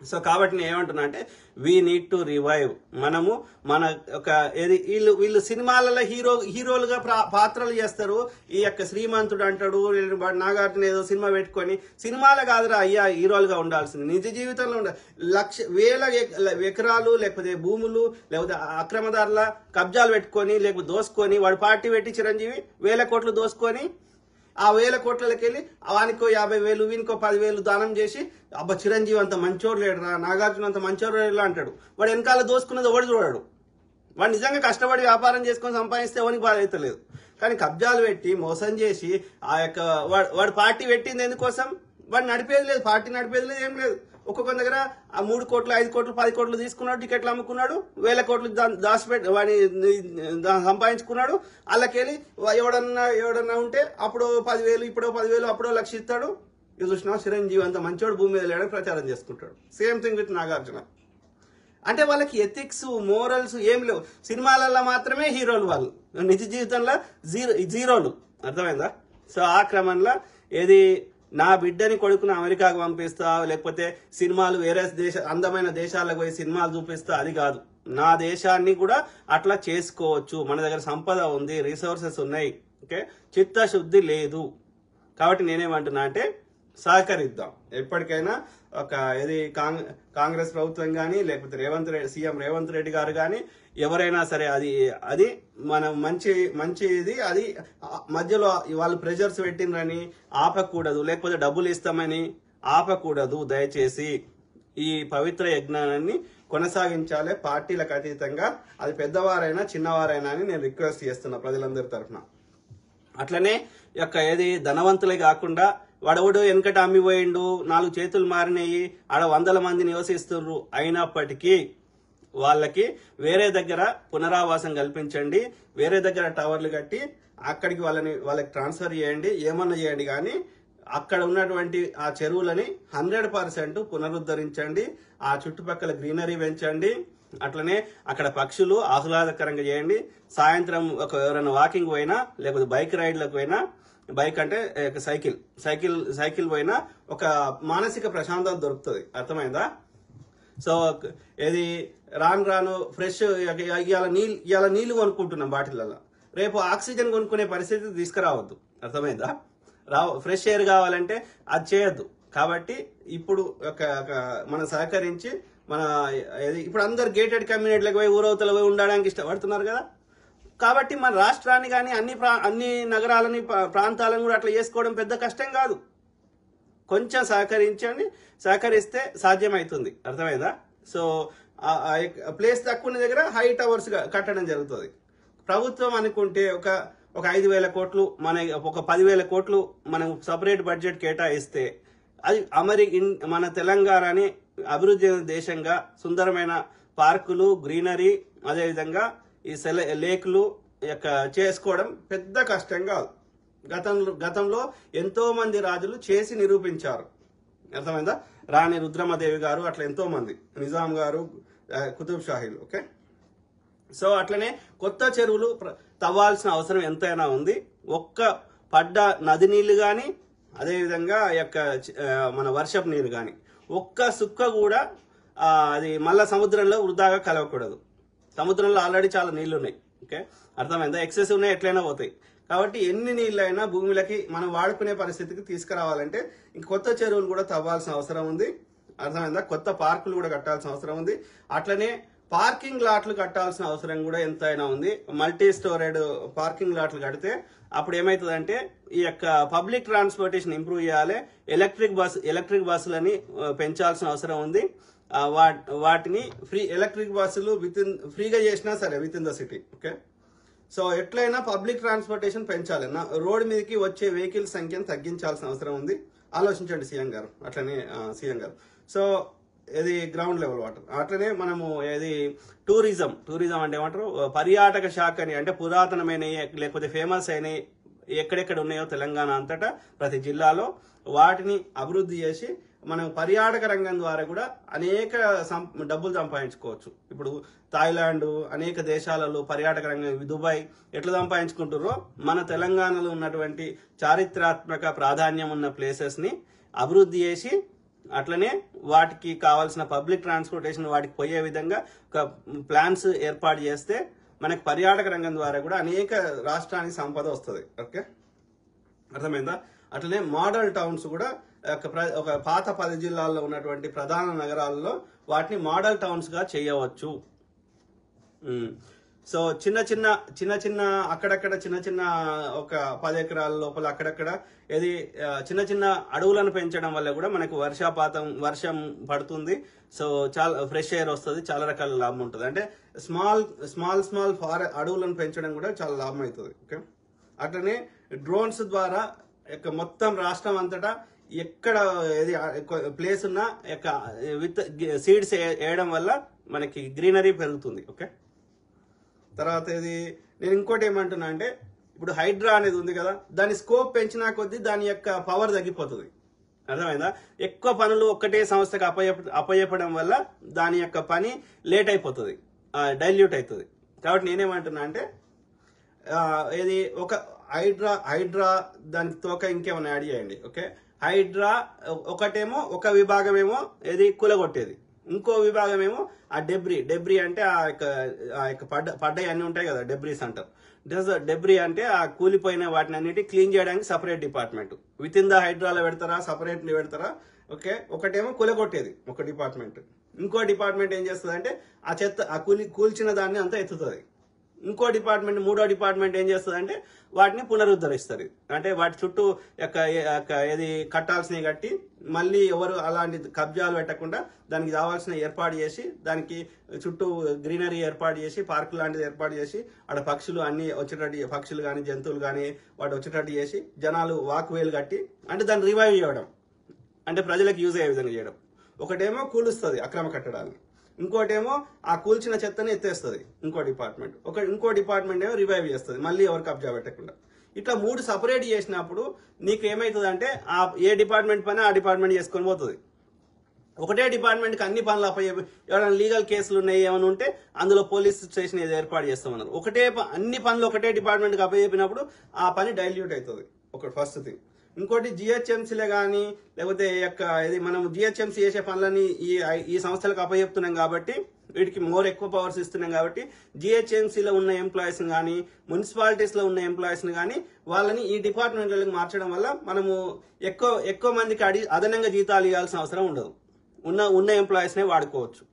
Speaker 1: సో కాబట్టి నేను ఏమంటున్నా అంటే, వీ నీడ్ టు రివైవ్. మనము వీళ్ళు సినిమాలలో హీరోలుగా పాత్రలు చేస్తారు. ఈ శ్రీమంతుడు అంటాడు, నాగార్జున ఏదో సినిమా పెట్టుకొని, సినిమాలో కాదురా అయ్యా హీరోలుగా ఉండాల్సింది, నిజ జీవితంలో వేల ఎకరాలు లేకపోతే భూములు లేకపోతే అక్రమదారుల కబ్జాలు పెట్టుకొని లేకపోతే దోసుకొని, వాడు పార్టీ పెట్టి చిరంజీవి 1000 కోట్లు దోసుకొని, ఆ 1000 కోట్లకి వెళ్ళి వానికో 50,000 వీనికో 10,000 దానం చేసి, అబ్బా చిరంజీవి అంత మంచోడు లేడురా, నాగార్జున అంత మంచోడు లేడురా అంటాడు. వాడు వెనకాల దోసుకున్నది ఎవడు చూడాడు. వాడు నిజంగా కష్టపడి వ్యాపారం చేసుకొని సంపాదిస్తే ఎవరికి బాధ అయితే లేదు. కానీ కబ్జాలు పెట్టి మోసం చేసి వాడు పార్టీ పెట్టింది ఎందుకోసం? వాడు నడిపేది లేదు, పార్టీ నడిపేది లేదు, ఏం లేదు. ఒక్కొక్క దగ్గర 3 కోట్లు, 5 కోట్లు, 10 కోట్లు తీసుకున్నాడు, టికెట్లు అమ్ముకున్నాడు, 1000 కోట్లు దాచిపెట్టి వాడిని సంపాదించుకున్నాడు. వాళ్ళకెళ్ళి ఎవడన్నా ఉంటే అప్పుడు 10,000, ఇప్పుడు 10,000, అప్పుడో 1,00,000 ఇస్తాడు. ఇది చూసినా చిరంజీవి అంత మంచోడు భూమి మీద లేడని ప్రచారం చేసుకుంటాడు. Same thing with Nagarjuna. అంటే వాళ్ళకి ఎథిక్స్, మోరల్స్ ఏం లేవు. సినిమాలలో మాత్రమే హీరోలు, వాళ్ళు నిజ జీవితంలో జీరోలు. అర్థమైందా? సో ఆ క్రమంలో నా బిడ్డని కొడుకుని అమెరికాకు పంపిస్తా, లేకపోతే సినిమాలు వేరే అందమైన దేశాలకు పోయి సినిమాలు చూపిస్తా, అది కాదు. నా దేశాన్ని కూడా అట్లా చేసుకోవచ్చు. మన దగ్గర సంపద ఉంది, రిసోర్సెస్ ఉన్నాయి. ఓకే, చిత్తశుద్ధి లేదు. కాబట్టి నేనేమంటున్నా అంటే సహకరిద్దాం. ఎప్పటికైనా ఒక ఏది కాంగ్రెస్ ప్రభుత్వం కానీ, లేకపోతే సీఎం రేవంత్ రెడ్డి గారు కానీ, ఎవరైనా సరే అది మనం మంచిది. అది మధ్యలో వాళ్ళు ప్రెషర్స్ పెట్టిండ్రని ఆపకూడదు, లేకపోతే డబ్బులు ఇస్తామని ఆపకూడదు. దయచేసి ఈ పవిత్ర యజ్ఞాన్ని కొనసాగించాలి, పార్టీలకు అతీతంగా. అది పెద్దవారైనా చిన్నవారైనా అని నేను రిక్వెస్ట్ చేస్తున్నా ప్రజలందరి తరఫున. అట్లనే ఏది ధనవంతులే కాకుండా వాడవుడు వెనకట అమ్మిపోయిండు, 4 చేతులు మారినాయి, ఆడ 100 మంది నివసిస్తున్నారు, అయినప్పటికీ వాళ్ళకి వేరే దగ్గర పునరావాసం కల్పించండి, వేరే దగ్గర టవర్లు కట్టి అక్కడికి వాళ్ళకి ట్రాన్స్ఫర్ చేయండి, ఏమన్నా చేయండి. కానీ అక్కడ ఉన్నటువంటి ఆ చెరువులని 100% పునరుద్ధరించండి. ఆ చుట్టుపక్కల గ్రీనరీ పెంచండి. అట్లనే అక్కడ పక్షులు ఆహ్లాదకరంగా చేయండి. సాయంత్రం ఎవరైనా వాకింగ్ పోయినా, లేకపోతే బైక్ రైడ్లకు పోయినా, బైక్ అంటే సైకిల్ పోయినా ఒక మానసిక ప్రశాంతత దొరుకుతుంది. అర్థమైందా? సో ఇది రాను ఫ్రెష్ ఇవాళ నీళ్లు కొనుక్కుంటున్నాం బాటిళ్ళల్లో, రేపు ఆక్సిజన్ కొనుక్కునే పరిస్థితి తీసుకురావద్దు. అర్థమైందా? ఫ్రెష్ ఎయిర్ కావాలంటే అది చేయొద్దు. కాబట్టి ఇప్పుడు మనం సహకరించి ఇప్పుడు అందరు గేటెడ్ కమ్యూనిటీలకు పోయి ఊరవతల పోయి ఉండడానికి ఇష్టపడుతున్నారు కదా. కాబట్టి మన రాష్ట్రాన్ని కానీ అన్ని నగరాలని ప్రాంతాలను కూడా అట్లా చేసుకోవడం పెద్ద కష్టం కాదు. కొంచెం సహకరిస్తే సాధ్యమవుతుంది. అర్థమైందా? సో ప్లేస్ తక్కువ ఉన్న దగ్గర హై టవర్స్ కట్టడం జరుగుతుంది. ప్రభుత్వం అనుకుంటే ఒక 5,000 కోట్లు, ఒక 10,000 కోట్లు మనం సపరేట్ బడ్జెట్ కేటాయిస్తే అది మన తెలంగాణని అభివృద్ధి దేశంగా సుందరమైన పార్కులు, గ్రీనరీ, అదేవిధంగా ఈ లేకులు చేసుకోవడం పెద్ద కష్టం కాదు. గతంలో ఎంతో మంది రాజులు చేసి నిరూపించారు. అర్థమైందా? రాణి రుద్రమదేవి గారు, అట్లా ఎంతో మంది, నిజాం గారు, కుతుబ్ షాహీలు. ఓకే, సో అట్లనే కొత్త చెరువులు తవ్వాల్సిన అవసరం ఎంతైనా ఉంది. పడ్డ నది నీళ్లు కానీ, అదేవిధంగా మన వర్షపు నీరు కానీ ఒక్క సుక్క కూడా అది మళ్ళా సముద్రంలో వృధాగా కలవకూడదు. సముద్రంలో ఆల్రెడీ చాలా నీళ్లు ఉన్నాయి. ఓకే, అర్థమైందా? ఎక్సెస్ ఉన్నాయి, ఎట్లయినా పోతాయి. కాబట్టి ఎన్ని నీళ్ళైనా భూమిలోకి మనం వాడుకునే పరిస్థితికి తీసుకురావాలంటే కొత్త చెరువులు కూడా తవ్వాల్సిన అవసరం ఉంది. అర్థమైందా? కొత్త పార్కులు కూడా కట్టాల్సిన అవసరం ఉంది. అట్లనే పార్కింగ్ లాట్లు కట్టాల్సిన అవసరం కూడా ఎంతైనా ఉంది. మల్టీ స్టోరేడ్ పార్కింగ్ లాట్లు కడితే అప్పుడు ఏమవుతుందంటే ఈ పబ్లిక్ ట్రాన్స్పోర్టేషన్ ఇంప్రూవ్ చేయాలి. ఎలక్ట్రిక్ బస్సులని పెంచాల్సిన అవసరం ఉంది. వాటిని ఎలక్ట్రిక్ బస్సులు ఫ్రీగా చేసినా సరే with in the city. Okay, so ఎట్లయినా పబ్లిక్ ట్రాన్స్పోర్టేషన్ పెంచాలి. రోడ్డు మీదకి వచ్చే వెహికల్స్ సంఖ్యను తగ్గించాల్సిన అవసరం ఉంది. ఆలోచించండి సీఎం గారు. అట్లనే సీఎం గారు. సో ఇది గ్రౌండ్ లెవెల్ వాటర్. అట్లనే మనము ఇది టూరిజం అంటే ఏమంటారు, పర్యాటక శాఖ అని, అంటే పురాతనమైనవి లేకపోతే ఫేమస్ అయినవి ఎక్కడెక్కడ ఉన్నాయో తెలంగాణ అంతటా ప్రతి జిల్లాలో వాటిని అభివృద్ధి చేసి మనం పర్యాటక రంగం ద్వారా కూడా అనేక డబ్బులు సంపాదించుకోవచ్చు. ఇప్పుడు థాయిలాండ్, అనేక దేశాలలో పర్యాటక రంగం, దుబాయ్ ఎట్లా సంపాదించుకుంటారో మన తెలంగాణలో ఉన్నటువంటి చారిత్రాత్మక ప్రాధాన్యం ఉన్న ప్లేసెస్ని అభివృద్ధి చేసి అట్లనే వాటికి కావాల్సిన పబ్లిక్ ట్రాన్స్పోర్టేషన్ వాటికి పోయే విధంగా ఒక ప్లాన్స్ ఏర్పాటు చేస్తే మనకి పర్యాటక రంగం ద్వారా కూడా అనేక రాష్ట్రానికి సంపద వస్తుంది. ఓకే, అర్థమైందా? అట్లనే మోడల్ టౌన్స్ కూడా ఒక పాత 10 జిల్లాల్లో ఉన్నటువంటి ప్రధాన నగరాల్లో వాటిని మోడల్ టౌన్స్ గా చేయవచ్చు. సో చిన్న అక్కడక్కడ చిన్న ఒక 10 ఎకరాల లోపల అక్కడక్కడ ఏది చిన్న అడవులను పెంచడం వల్ల కూడా మనకు వర్షం పడుతుంది. సో చాలా ఫ్రెష్ ఎయిర్ వస్తుంది, చాలా రకాల లాభం ఉంటుంది. అంటే స్మాల్ అడవులను పెంచడం కూడా చాలా లాభం అవుతుంది. ఓకే, అట్లనే డ్రోన్స్ ద్వారా మొత్తం రాష్ట్రం అంతటా ఎక్కడ ఏది ప్లేస్ ఉన్నా విత్ సీడ్స్ వేయడం వల్ల మనకి గ్రీనరీ పెరుగుతుంది. ఓకే, తర్వాత ఇది నేను ఇంకోటి ఏమంటున్నా అంటే ఇప్పుడు హైడ్రా అనేది ఉంది కదా, దాని స్కోప్ పెంచినా కొద్దీ దాని యొక్క పవర్ తగ్గిపోతుంది. అర్థమైందా? ఎక్కువ పనులు ఒక్కటే సంస్థకు అప్పచెప్పడం వల్ల దాని యొక్క పని లేట్ అయిపోతుంది, డైల్యూట్ అవుతుంది. కాబట్టి నేనేమంటున్నా అంటే ఇది ఒక హైడ్రా దానికి తోక ఇంకేమైనా యాడ్ చేయండి. ఓకే, హైడ్రా ఒకటేమో ఒక విభాగం ఏమో ఏది కూలగొట్టేది, ఇంకో విభాగం ఏమో ఆ డెబ్రీ అంటే ఆ యొక్క పడ్డాయి అన్ని ఉంటాయి కదా, డెబ్రీస్ అంటారు. డెబ్రీ అంటే ఆ కూలిపోయిన వాటిని అన్నిటి క్లీన్ చేయడానికి separate department. With in the హైడ్రాలో పెడతారా, సపరేట్లీ పెడతారా? ఓకే, ఒకటేమో కూలగొట్టేది ఒక డిపార్ట్మెంట్, ఇంకో డిపార్ట్మెంట్ ఏం చేస్తుంది అంటే ఆ చెత్త ఆ కూల్చిన దాన్ని అంతా ఎత్తుతుంది. ఇంకో డిపార్ట్మెంట్, మూడో డిపార్ట్మెంట్ ఏం చేస్తుంది అంటే వాటిని పునరుద్ధరిస్తారు. అంటే వాటి చుట్టూ ఏది కట్టాల్సినవి కట్టి మళ్ళీ ఎవరు అలాంటి కబ్జాలు పెట్టకుండా దానికి కావాల్సిన ఏర్పాటు చేసి, దానికి చుట్టూ గ్రీనరీ ఏర్పాటు చేసి, పార్క్ లాంటిది ఏర్పాటు చేసి, ఆడ పక్షులు అన్ని వచ్చేటట్టు, పక్షులు కానీ జంతువులు కానీ వాటి వచ్చేటట్టు చేసి, జనాలు వాక్ వేలు కట్టి అంటే దాన్ని రివైవ్ చేయడం, అంటే ప్రజలకు యూజ్ అయ్యే విధంగా చేయడం. ఒకటేమో కూలుస్తుంది అక్రమ కట్టడాన్ని, ఇంకోటేమో ఆ కూల్చిన చెత్తని ఎత్తేస్తుంది ఇంకో డిపార్ట్మెంట్, ఇంకో డిపార్ట్మెంట్ ఏమో రివైవ్ చేస్తుంది మళ్ళీ ఎవరు కబ్జా పెట్టకుండా. ఇట్లా మూడు సపరేట్ చేసినప్పుడు నీకు ఏమవుతుంది అంటే ఆ ఏ డిపార్ట్మెంట్ పని ఆ డిపార్ట్మెంట్ చేసుకొని పోతుంది. ఒకటే డిపార్ట్మెంట్కి అన్ని పనులు ఎవరైనా లీగల్ కేసులు ఉన్నాయి ఏమైనా ఉంటే అందులో పోలీస్ స్టేషన్ ఏదో ఏర్పాటు చేస్తామన్నారు. అన్ని పనులు ఒకటే డిపార్ట్మెంట్కి అప్పచెప్పినప్పుడు ఆ పని డైల్యూట్ అవుతుంది. ఒక ఫస్ట్ థింగ్. ఇంకోటి జిహెచ్ఎంసీలే కానీ లేకపోతే ఇది మనం జిహెచ్ఎంసీ చేసే పనులని ఈ సంస్థలకు అప్పచెప్తున్నాం కాబట్టి, వీటికి ఎక్కువ పవర్స్ ఇస్తున్నాం కాబట్టి జిహెచ్ఎంసీలో ఉన్న ఎంప్లాయీస్ని కానీ మున్సిపాలిటీస్లో ఉన్న ఎంప్లాయీస్ని కానీ వాళ్ళని ఈ డిపార్ట్మెంట్లకు మార్చడం వల్ల మనము ఎక్కువ మందికి అదనంగా జీతాలు ఇవ్వాల్సిన అవసరం ఉండదు. ఉన్న ఎంప్లాయీస్నే వాడుకోవచ్చు.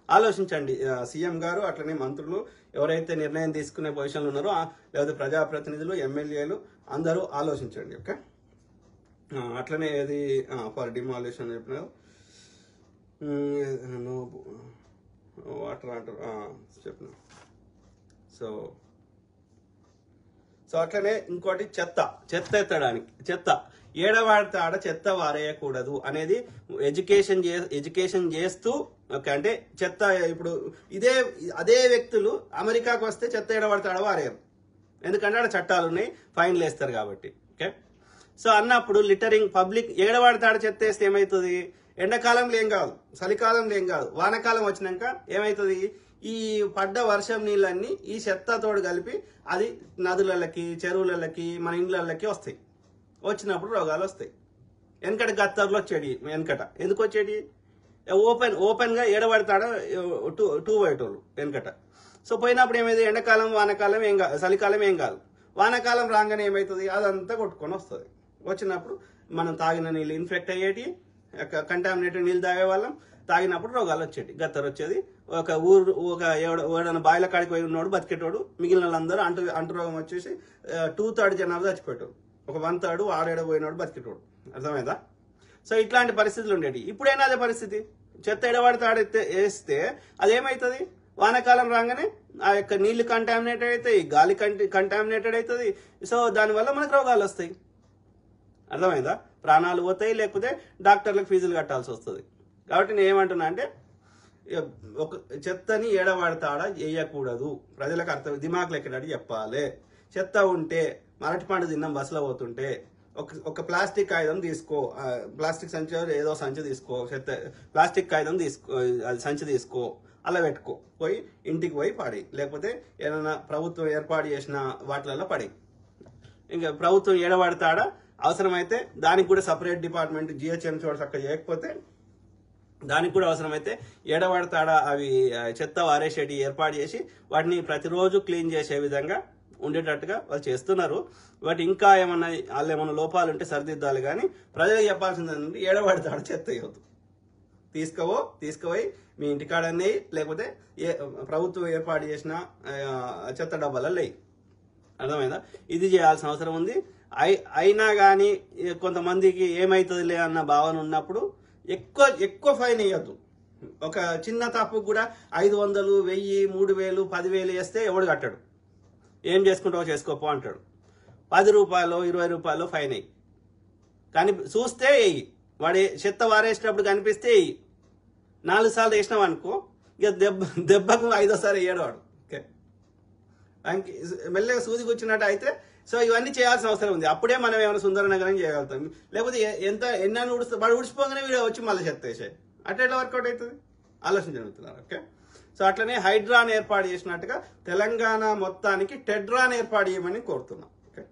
Speaker 1: ఆలోచించండి సీఎం గారు, అట్లనే మంత్రులు, ఎవరైతే నిర్ణయం తీసుకునే పొజిషన్లు ఉన్నారో లేకపోతే ప్రజాప్రతినిధులు, ఎమ్మెల్యేలు అందరూ ఆలోచించండి. ఓకే, అట్లనే ఏది ఫర్ డిమాలిషన్ చెప్పినారు, వాటర్ అంటారు చెప్పిన. సో అట్లనే ఇంకోటి చెత్త ఎత్తడానికి ఏడవాడితే ఆడ చెత్త వారేయకూడదు అనేది ఎడ్యుకేషన్ చేస్తూ. ఓకే, అంటే చెత్త ఇప్పుడు అదే వ్యక్తులు అమెరికాకు వస్తే చెత్త ఏడవాడితే ఆడ వారేయరు, ఎందుకంటే ఆడ చట్టాలు ఉన్నాయి, ఫైన్లు వేస్తారు కాబట్టి. ఓకే, సో అన్నప్పుడు లిటరింగ్ పబ్లిక్ ఏడవాడితే ఆడ చెత్త వేస్తే ఏమవుతుంది? ఎండాకాలంలో ఏం కాదు, చలికాలంలో ఏం కాదు, వానాకాలం వచ్చినాక ఏమవుతుంది? ఈ పడ్డ వర్షం నీళ్ళన్నీ ఈ చెత్తతోడు కలిపి అది నదులకి, చెరువులకి, మన ఇండ్లకి వస్తాయి. వచ్చినప్పుడు రోగాలు వస్తాయి. వెనకట గత్తర్లు వచ్చేది, ఎందుకు వచ్చేది? ఓపెన్గా ఏడబడతాడ టూ బయటోళ్ళు వెనకట. సో పోయినప్పుడు ఏమైంది? ఎండాకాలం వానాకాలం ఏం కాదు, చలికాలం ఏం కాదు. వానాకాలం రాగానే ఏమవుతుంది? అదంతా కొట్టుకొని వస్తుంది. వచ్చినప్పుడు మనం తాగిన నీళ్ళు ఇన్ఫెక్ట్ అయ్యేటి, కంటామినేటెడ్ నీళ్ళు తాగేవాళ్ళం, తాగినప్పుడు రోగాలు వచ్చేటి, గత్తరు వచ్చేది. ఎవడైనా బాయిల కాడికి పోయి ఉన్నవాడు బతికేటోడు, మిగిలిన వాళ్ళందరూ అంటు రోగం వచ్చేసి 2/3 జనాలు చచ్చిపోయేటోడు, 1/3 ఆడేడ పోయినాడు బతికేటోడు. అర్థమైందా? సో ఇట్లాంటి పరిస్థితులు ఉండేవి. ఇప్పుడైనా అదే పరిస్థితి. చెత్త ఎడబడితే వేస్తే అదేమవుతుంది? వానాకాలం రాగానే ఆ యొక్క నీళ్లు కంటామినేటెడ్ అవుతాయి, గాలి కంటామినేటెడ్ అవుతుంది. సో దానివల్ల మనకు రోగాలు వస్తాయి. అర్థమైందా? ప్రాణాలు పోతాయి, లేకపోతే డాక్టర్లకు ఫీజులు కట్టాల్సి వస్తుంది. కాబట్టి నేను ఏమంటున్నా అంటే ఒక చెత్తని ఏడవాడతాడ వేయకూడదు. ప్రజలకు దిమాగ్ లెక్కడాడి చెప్పాలి. చెత్త ఉంటే మరటి పండు తిన్నాం బస్సులో పోతుంటే ఒక ప్లాస్టిక్ కాగితం తీసుకో, ప్లాస్టిక్ సంచి ఏదో సంచి తీసుకో, చెత్త ప్లాస్టిక్ కాగితం తీసుకో, అది సంచి తీసుకో, అలా పెట్టుకో, పోయి ఇంటికి పోయి పడి, లేకపోతే ఏదైనా ప్రభుత్వం ఏర్పాటు చేసిన వాటిలలో పడి. ఇంకా ప్రభుత్వం ఏడబడతాడా అవసరమైతే దానికి కూడా సపరేట్ డిపార్ట్మెంట్ జిహెచ్ఎంసీ వాడు చక్కగా చేయకపోతే దానికి కూడా అవసరమైతే ఏడబడతాడా అవి చెత్త వారేసేటి ఏర్పాటు చేసి వాటిని ప్రతిరోజు క్లీన్ చేసే విధంగా ఉండేటట్టుగా వాళ్ళు చేస్తున్నారు. బట్ ఇంకా వాళ్ళు ఏమన్నా లోపాలు ఉంటే సరిదిద్దాలి. కానీ ప్రజలకు చెప్పాల్సింది ఏంటంటే ఏడబడతాడు చెత్త ఇవ్వద్దు, తీసుకుపోయి మీ ఇంటికాడనే లేకపోతే ప్రభుత్వం ఏర్పాటు చేసిన చెత్త డబ్బాలలో లేయి. అర్థమైందా? ఇది చేయాల్సిన అవసరం ఉంది. అయినా కానీ కొంతమందికి ఏమవుతుందిలే అన్న భావన ఉన్నప్పుడు ఎక్కువ ఫైన్ వేయద్దు. ఒక చిన్న తప్పుకు కూడా 500, 1000, 3000, 10,000 వేస్తే ఎవడు కట్టాడు. ఏం చేసుకుంటావో చేసుకోపో అంటాడు. 10 రూపాయలు 20 రూపాయలు ఫైన్ అయ్యి, కానీ చూస్తే వేయి. వాడు చెత్త వారేసేటప్పుడు కనిపిస్తే వేయి. 4 సార్లు వేసినావు అనుకో, ఇక దెబ్బకు 5వ సారి వేయడు వాడు. ఓకే, మెల్లగా సూదికి వచ్చినట్టు అయితే. సో ఇవన్నీ చేయాల్సిన అవసరం ఉంది. అప్పుడే మనం ఏమైనా సుందర నగరం చేయగలుగుతాం. లేకపోతే ఎన్నో వాడు ఉడిచిపోగానే వీడు వచ్చి మళ్ళీ చెత్త వేసాయి. అట్లా ఎట్లా వర్కౌట్ అవుతుంది? ఆలోచించగలుగుతున్నారు. ఓకే, సో అట్లనే హైడ్రాన్ ఏర్పాటు చేసినట్టుగా తెలంగాణ మొత్తానికి టెడ్రాన్ ఏర్పాటు చేయమని కోరుతున్నాం. ఓకే,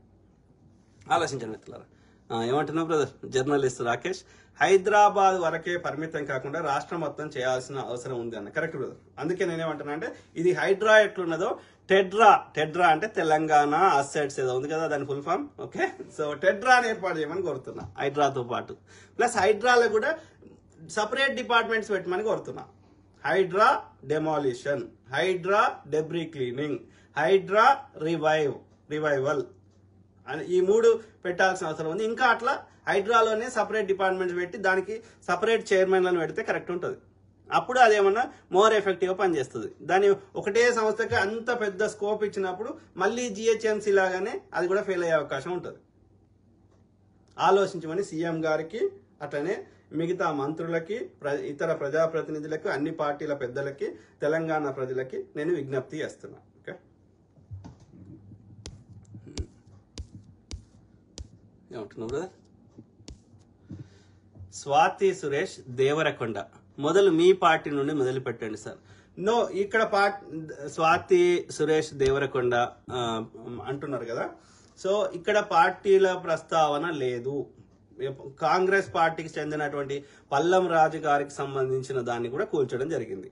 Speaker 1: ఆలోచించండి మిత్రులారా. ఏమంటున్నావు బ్రదర్ జర్నలిస్ట్ రాకేష్? హైదరాబాద్ వరకే పరిమితం కాకుండా రాష్ట్రం మొత్తం చేయాల్సిన అవసరం ఉంది అన్న. Correct brother. అందుకే నేనేమంటున్నా అంటే ఇది హైడ్రా ఎట్లున్నదో టెడ్రా అంటే తెలంగాణ అసెట్స్ ఏదో ఉంది కదా దాని ఫుల్ ఫామ్. ఓకే, సో టెడ్రాని ఏర్పాటు చేయమని కోరుతున్నా హైడ్రాతో పాటు. ప్లస్ హైడ్రాలో కూడా సపరేట్ డిపార్ట్మెంట్స్ పెట్టమని కోరుతున్నా. HYDRAA demolition, HYDRAA debris cleaning, HYDRAA revival అని ఈ 3 పెట్టాల్సిన అవసరం ఉంది. ఇంకా అట్లా హైడ్రాలోనే సపరేట్ డిపార్ట్మెంట్స్ పెట్టి దానికి సపరేట్ చైర్మన్లను పెడితే కరెక్ట్ ఉంటుంది. అప్పుడు అదేమన్నా మోర్ ఎఫెక్టివ్గా పనిచేస్తుంది. దాని ఒకటే సంస్థకి అంత పెద్ద స్కోప్ ఇచ్చినప్పుడు మళ్ళీ జిహెచ్ఎంసీ లాగానే అది కూడా ఫెయిల్ అయ్యే అవకాశం ఉంటుంది. ఆలోచించమని సీఎం గారికి, అట్లనే మిగతా మంత్రులకి, ఇతర ప్రజాప్రతినిధులకు, అన్ని పార్టీల పెద్దలకి, తెలంగాణ ప్రజలకి నేను విజ్ఞప్తి చేస్తున్నా. ఓకే, ఏమంటున్నావు బ్రదర్? స్వాతి సురేష్ దేవరకొండ, మొదలు మీ పార్టీ నుండి మొదలు పెట్టండి సార్. నో, ఇక్కడ స్వాతి సురేష్ దేవరకొండ అంటున్నారు కదా. సో ఇక్కడ పార్టీల ప్రస్తావన లేదు. కాంగ్రెస్ పార్టీకి చెందినటువంటి పల్లం రాజు గారికి సంబంధించిన దాన్ని కూడా కూల్చడం జరిగింది.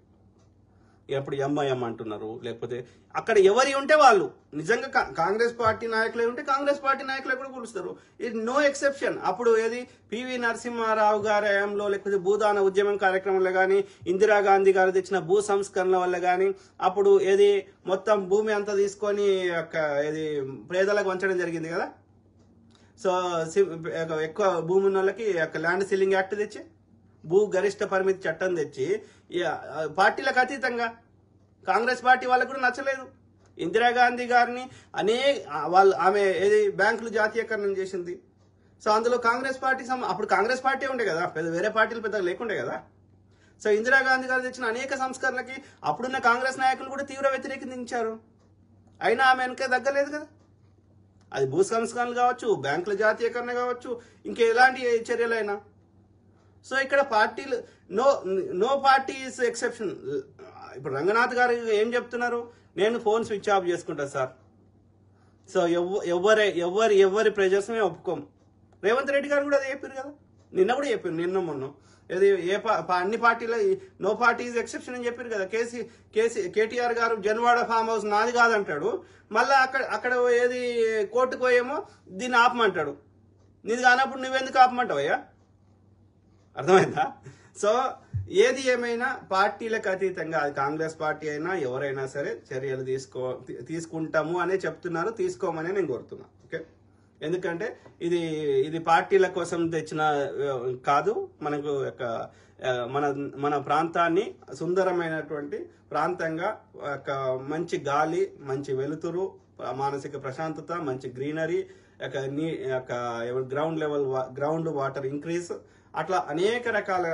Speaker 1: ఎప్పుడు ఎంఐఎం అంటున్నారు, లేకపోతే అక్కడ ఎవరి ఉంటే వాళ్ళు నిజంగా కాంగ్రెస్ పార్టీ నాయకులే ఉంటే కాంగ్రెస్ పార్టీ నాయకులే కూడా కూలుస్తారు. ఇది నో ఎక్సెప్షన్. అప్పుడు ఏది పివి నరసింహారావు గారి హయాంలో, లేకపోతే భూదాన ఉద్యమం కార్యక్రమంలో కానీ, ఇందిరాగాంధీ గారు తెచ్చిన భూ సంస్కరణల వల్ల కానీ, అప్పుడు ఏది మొత్తం భూమి అంతా తీసుకొని ఏది పేదలకు వంచడం జరిగింది కదా. సో ఎక్కువ భూమి ఉన్న వాళ్ళకి ల్యాండ్ సీలింగ్ యాక్ట్ తెచ్చి, భూ గరిష్ట పరిమితి చట్టం తెచ్చి, పార్టీలకు అతీతంగా కాంగ్రెస్ పార్టీ వాళ్ళకు కూడా నచ్చలేదు. ఇందిరాగాంధీ గారిని ఆమె ఏది బ్యాంకులు జాతీయకరణం చేసింది. సో అందులో కాంగ్రెస్ పార్టీ అప్పుడు కాంగ్రెస్ పార్టీ ఉండే కదా, వేరే పార్టీలు పెద్దగా లేకుండే కదా. సో ఇందిరాగాంధీ గారు తెచ్చిన అనేక సంస్కరణలకి అప్పుడున్న కాంగ్రెస్ నాయకులు కూడా తీవ్ర వ్యతిరేకించారు. అయినా ఆమె వెనక తగ్గలేదు కదా. అది భూ సంస్కరణలు కావచ్చు, బ్యాంకుల జాతీయకరణ కావచ్చు, ఇంకెలాంటి చర్యలైనా. సో ఇక్కడ పార్టీలు నో పార్టీ ఈస్ ఎక్సెప్షన్. ఇప్పుడు రంగనాథ్ గారు ఏం చెప్తున్నారు? నేను ఫోన్ స్విచ్ ఆఫ్ చేసుకుంటా సార్. సో ఎవరి ప్రెజర్స్ మేము ఒప్పుకోం. రేవంత్ రెడ్డి గారు కూడా అదే చెప్పారు కదా, నిన్న కూడా చెప్పారు, నిన్న మొన్న ఏది అన్ని పార్టీలో నో పార్టీ ఈజ్ ఎక్సెప్షన్ అని చెప్పారు కదా. కేటీఆర్ గారు జన్వాడ ఫామ్ హౌస్ నాది కాదంటాడు, మళ్ళీ అక్కడ ఏది కోర్టుకు పోయేమో దీన్ని ఆపమంటాడు. నీది కానప్పుడు నువ్వెందుకు ఆపమంటావయ్యా? అర్థమైందా? సో ఏది ఏమైనా పార్టీలకు అతీతంగా, అది కాంగ్రెస్ పార్టీ అయినా ఎవరైనా సరే చర్యలు తీసుకుంటాము అనే చెప్తున్నారు. తీసుకోమని నేను కోరుతున్నా. ఓకే, ఎందుకంటే ఇది పార్టీల కోసం తెచ్చిన కాదు. మనకు మన ప్రాంతాన్ని సుందరమైనటువంటి ప్రాంతంగా మంచి గాలి, మంచి వెలుతురు, మానసిక ప్రశాంతత, మంచి గ్రీనరీ, గ్రౌండ్ వాటర్ ఇంక్రీజ్, అట్లా అనేక రకాల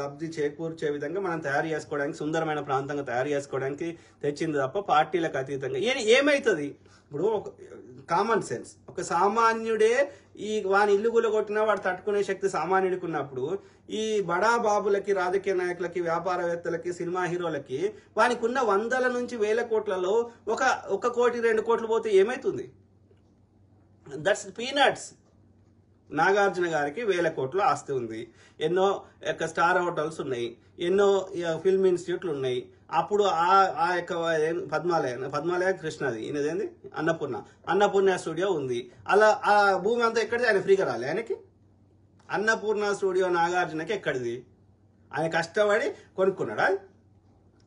Speaker 1: లబ్ధి చేకూర్చే విధంగా మనం తయారు చేసుకోవడానికి, సుందరమైన ప్రాంతంగా తయారు చేసుకోవడానికి తెచ్చింది తప్ప పార్టీలకు అతీతంగా ఏమైతుంది? ఇప్పుడు కామన్ సెన్స్, ఒక సామాన్యుడే వాని ఇల్లు గులగొట్టినా వాడు తట్టుకునే శక్తి సామాన్యుడికి ఉన్నప్పుడు, ఈ బడా బాబులకి, రాజకీయ నాయకులకి, వ్యాపారవేత్తలకి, సినిమా హీరోలకి వానికి ఉన్న 100ల నుంచి 1000 కోట్లలో 1 కోటి 2 కోట్లు పోతే ఏమైతుంది? That's peanuts. నాగార్జున గారికి 1000 కోట్ల ఆస్తి ఉంది, ఎన్నో స్టార్ హోటల్స్ ఉన్నాయి, ఎన్నో ఫిల్మ్ ఇన్స్టిట్యూట్లు ఉన్నాయి. అప్పుడు ఆ యొక్క పద్మాలయ కృష్ణది, ఈయనదేంది అన్నపూర్ణ స్టూడియో ఉంది. అలా ఆ భూమి అంతా ఎక్కడిది? ఆయన ఫ్రీగా రాలే ఆయనకి. అన్నపూర్ణ స్టూడియో నాగార్జునకి ఎక్కడిది? ఆయన కష్టపడి కొనుక్కున్నాడా?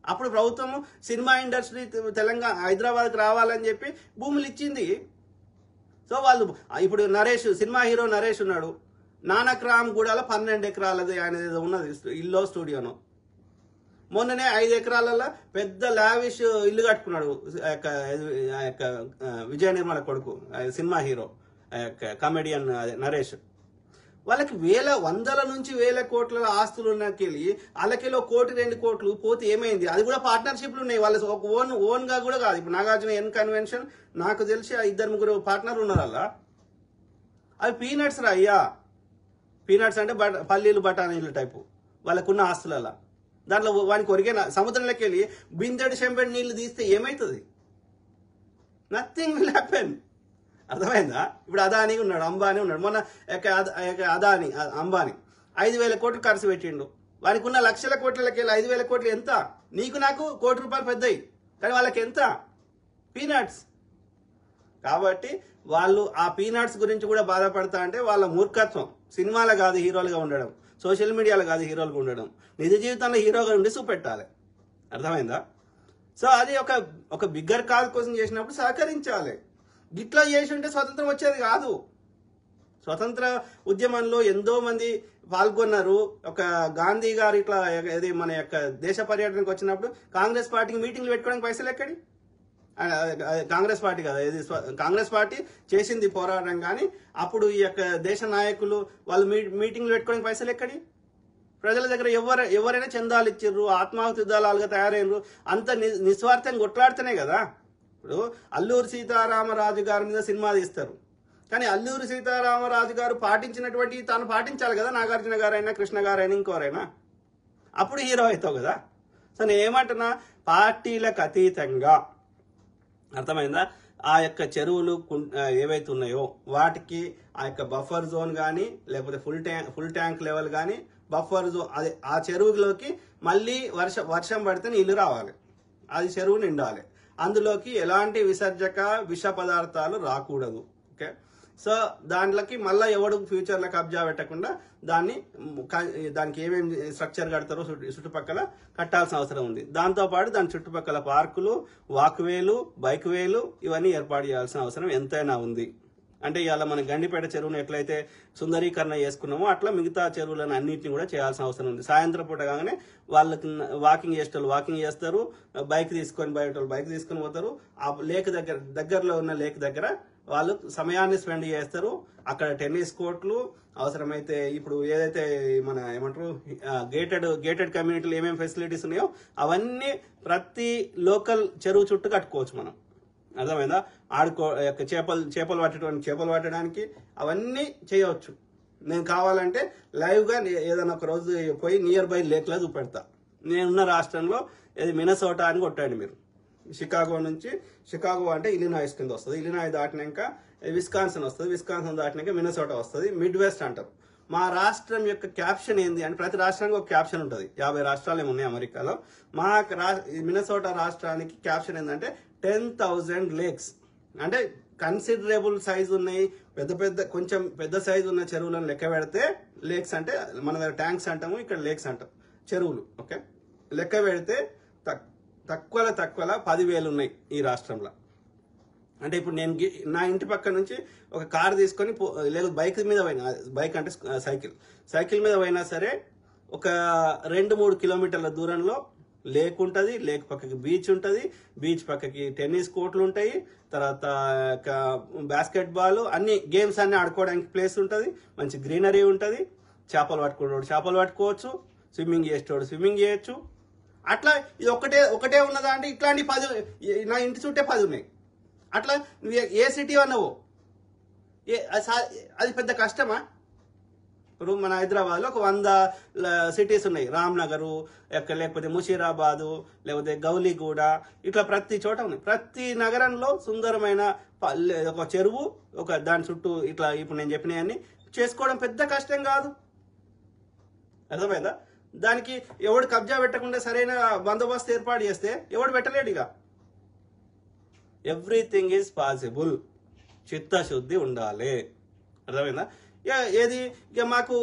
Speaker 1: అప్పుడు ప్రభుత్వం సినిమా ఇండస్ట్రీ తెలంగాణ హైదరాబాద్కి రావాలని చెప్పి భూములు ఇచ్చింది. సో వాళ్ళు ఇప్పుడు సినిమా హీరో నరేష్ ఉన్నాడు, నానక్రామ్ గూడలో 12 ఎకరాలది ఆయన ఏదో ఉన్నది ఇల్లు స్టూడియోను. మొన్ననే 5 ఎకరాలలో పెద్ద లావిష్ ఇల్లు కట్టుకున్నాడు విజయ నిర్మల కొడుకు, సినిమా హీరో, కమెడియన్ నరేష్. వాళ్ళకి 100ల నుంచి 1000 కోట్ల ఆస్తులు ఉన్నకెళ్ళి వాళ్ళకెళ్ళి 1 కోటి 2 కోట్లు పోతే ఏమైంది? అది కూడా పార్ట్నర్షిప్లు ఉన్నాయి. వాళ్ళ ఒక ఓన్ గా కూడా కాదు. ఇప్పుడు నాగార్జున ఎన్ కన్వెన్షన్ నాకు తెలిసి 2-3 పార్ట్నర్లు ఉన్నారు అలా. అవి పీనట్స్ రా అయ్యా. పీనట్స్ అంటే పల్లీలు బఠానీలు టైపు వాళ్ళకున్న ఆస్తుల. దాంట్లో వానికి ఒరిగే సముద్రంలోకి వెళ్ళి బిందెడు చెంబెడు నీళ్లు తీస్తే ఏమవుతుంది? Nothing will happen. అర్థమైందా? ఇప్పుడు అదాని ఉన్నాడు, అంబానీ ఉన్నాడు. మొన్న అదాని అంబానీ 5,000 కోట్లు ఖర్చు పెట్టిండు. వారికి ఉన్న లక్షల కోట్లకి 5,000 కోట్లు ఎంత? నీకు నాకు ₹1,00,00,000 పెద్దయి, కానీ వాళ్ళకి ఎంత? పీనట్స్. కాబట్టి వాళ్ళు ఆ పీనట్స్ గురించి కూడా బాధపడతా అంటే వాళ్ళ మూర్ఖత్వం. సినిమాలో కాదు హీరోలుగా ఉండడం, సోషల్ మీడియాలో కాదు హీరోలుగా ఉండడం, నిజ జీవితంలో హీరోగా ఉండి చూపెట్టాలి. అర్థమైందా? సో అది ఒక బిగ్గర్ కాజ్ కోసం చేసినప్పుడు సహకరించాలి. గిట్లా చేసి ఉంటే స్వతంత్రం వచ్చేది కాదు. స్వతంత్ర ఉద్యమంలో ఎంతో మంది పాల్గొన్నారు. ఒక గాంధీ గారు ఇట్లా ఇది మన యొక్క దేశ పర్యటనకు వచ్చినప్పుడు కాంగ్రెస్ పార్టీకి మీటింగ్లు పెట్టుకోవడానికి పైసలు ఎక్కడి? కాంగ్రెస్ పార్టీ కదా, ఇది కాంగ్రెస్ పార్టీ చేసింది పోరాటం, కానీ అప్పుడు ఈ యొక్క దేశ నాయకులు వాళ్ళు మీటింగ్లు పెట్టుకోవడానికి పైసలు ఎక్కడి? ప్రజల దగ్గర ఎవరైనా చందాలు ఇచ్చిర్రు, ఆత్మాహుతి దళాలుగా తయారైనరు, అంత నిస్వార్థంగా కొట్లాడితేనే కదా. ఇప్పుడు అల్లూరి సీతారామరాజు గారి మీద సినిమా తీస్తారు, కానీ అల్లూరి సీతారామరాజు గారు పాటించినటువంటి తాను పాటించాలి కదా, నాగార్జున గారైనా కృష్ణ గారైనా ఇంకోరైనా, అప్పుడు హీరో అవుతావు కదా. సో నేను ఏమంటున్నా, పార్టీలకు అతీతంగా, అర్థమైందా, ఆ యొక్క చెరువులు ఏవైతే ఉన్నాయో వాటికి ఆ యొక్క బఫర్ జోన్ కానీ లేకపోతే ఫుల్ ట్యాంక్ లెవెల్ కానీ బఫర్ జోన్, అదే ఆ చెరువులోకి మళ్ళీ వర్షం పడితే నీళ్లు రావాలి, అది చెరువు నిండాలి, అందులోకి ఎలాంటి విసర్జక విష పదార్థాలు రాకూడదు. ఓకే, సో దాంట్లోకి మళ్ళీ ఎవడు ఫ్యూచర్లో కబ్జా పెట్టకుండా దానికి ఏమేమి స్ట్రక్చర్ కడతారో చుట్టుపక్కల కట్టాల్సిన అవసరం ఉంది. దాంతోపాటు దాని చుట్టుపక్కల పార్కులు, వాక్వేలు, బైక్ వేలు ఇవన్నీ ఏర్పాటు చేయాల్సిన అవసరం ఎంతైనా ఉంది. అంటే ఇవాళ మన గండిపేట చెరువును ఎట్లయితే సుందరీకరణ చేసుకున్నామో అట్లా మిగతా చెరువులను అన్నింటినీ కూడా చేయాల్సిన అవసరం ఉంది. సాయంత్రం పూట కాగానే వాళ్ళకి వాకింగ్ చేసేటోళ్ళు వాకింగ్ చేస్తారు, బైక్ తీసుకొని బయట బైక్ తీసుకొని పోతారు. ఆ లేక్ దగ్గరలో ఉన్న లేక్ దగ్గర వాళ్ళు సమయాన్ని స్పెండ్ చేస్తారు. అక్కడ టెన్నిస్ కోర్టులు, అవసరమైతే ఇప్పుడు ఏదైతే మన ఏమంటారు గేటెడ్ కమ్యూనిటీలు ఏమేమి ఫెసిలిటీస్ ఉన్నాయో అవన్నీ ప్రతి చెరువు చుట్టూ కట్టుకోవచ్చు మనం. అర్థమైందా? చేపలు పట్టడానికి అవన్నీ చేయవచ్చు. నేను కావాలంటే లైవ్గా ఏదైనా ఒక రోజు పోయి నియర్ బై లేక్లో చూపెడతా. నేనున్న రాష్ట్రంలో ఇది మినసోటా అని కొట్టండి మీరు. షికాగో అంటే ఇలినాయిస్ కింద వస్తుంది, ఇలినాయ్ దాటినాక విస్కాన్సన్ వస్తుంది, విస్కాన్సన్ దాటినాక మినసోటా వస్తుంది, మిడ్ వెస్ట్ అంటారు. మా రాష్ట్రం యొక్క క్యాప్షన్ ఏంది అంటే, ప్రతి రాష్ట్రానికి ఒక క్యాప్షన్ ఉంటుంది. 50 రాష్ట్రాలు ఏమున్నాయి అమెరికాలో. మా మినసోటా రాష్ట్రానికి క్యాప్షన్ ఏంటంటే 10,000 లేక్స్. అంటే కన్సిడరబుల్ సైజ్ ఉన్నాయి, కొంచెం పెద్ద సైజు ఉన్న చెరువులను లెక్క పెడితే లేక్స్ అంటే మన దగ్గర ట్యాంక్స్ అంటాము, ఇక్కడ లేక్స్ అంటాం, చెరువులు. ఓకే, లెక్క పెడితే తక్కువ 10,000 ఉన్నాయి ఈ రాష్ట్రంలో. అంటే ఇప్పుడు నేను నా ఇంటి పక్క నుంచి ఒక కారు తీసుకొని లేదు బైక్ మీద పోయినా, బైక్ అంటే సైకిల్ మీద పోయినా సరే ఒక 2-3 కిలోమీటర్ల దూరంలో లేక్ ఉంటుంది, లేక్ పక్కకి బీచ్ ఉంటుంది, బీచ్ పక్కకి టెన్నిస్ కోర్టులు ఉంటాయి, తర్వాత బాస్కెట్ బాల్ అన్ని గేమ్స్ అన్ని ఆడుకోవడానికి ప్లేస్ ఉంటుంది, మంచి గ్రీనరీ ఉంటుంది, చేపలు పట్టుకునేవాడు చేపలు పట్టుకోవచ్చు, స్విమ్మింగ్ చేసేవాడు స్విమ్మింగ్ చేయొచ్చు. అట్లా ఇది ఒకటే ఉన్నదా అంటే ఇట్లాంటి 10 నా ఇంటి చుట్టే 10 ఉన్నాయి. అట్లా నువ్వు ఏ సిటీ అన్నావో అది పెద్ద కష్టమా? ఇప్పుడు మన హైదరాబాద్లో ఒక 100 సిటీస్ ఉన్నాయి, రామ్నగరు, లేకపోతే ముషీరాబాదు, లేకపోతే గౌలిగూడ, ఇట్లా ప్రతి చోట ఉన్నాయి. ప్రతి నగరంలో సుందరమైన ఒక చెరువు, దాని చుట్టూ ఇట్లా ఇప్పుడు నేను చెప్పినవన్నీ చేసుకోవడం పెద్ద కష్టం కాదు. అర్థమైందా? దానికి ఎవడు కబ్జా పెట్టకుండా సరైన బందోబస్తు ఏర్పాటు చేస్తే ఎవడు పెట్టలేడు. ఇక ఎవ్రీథింగ్ ఈజ్ పాసిబుల్, చిత్తశుద్ధి ఉండాలి. అర్థమైందా? ఏది ఇక మాకు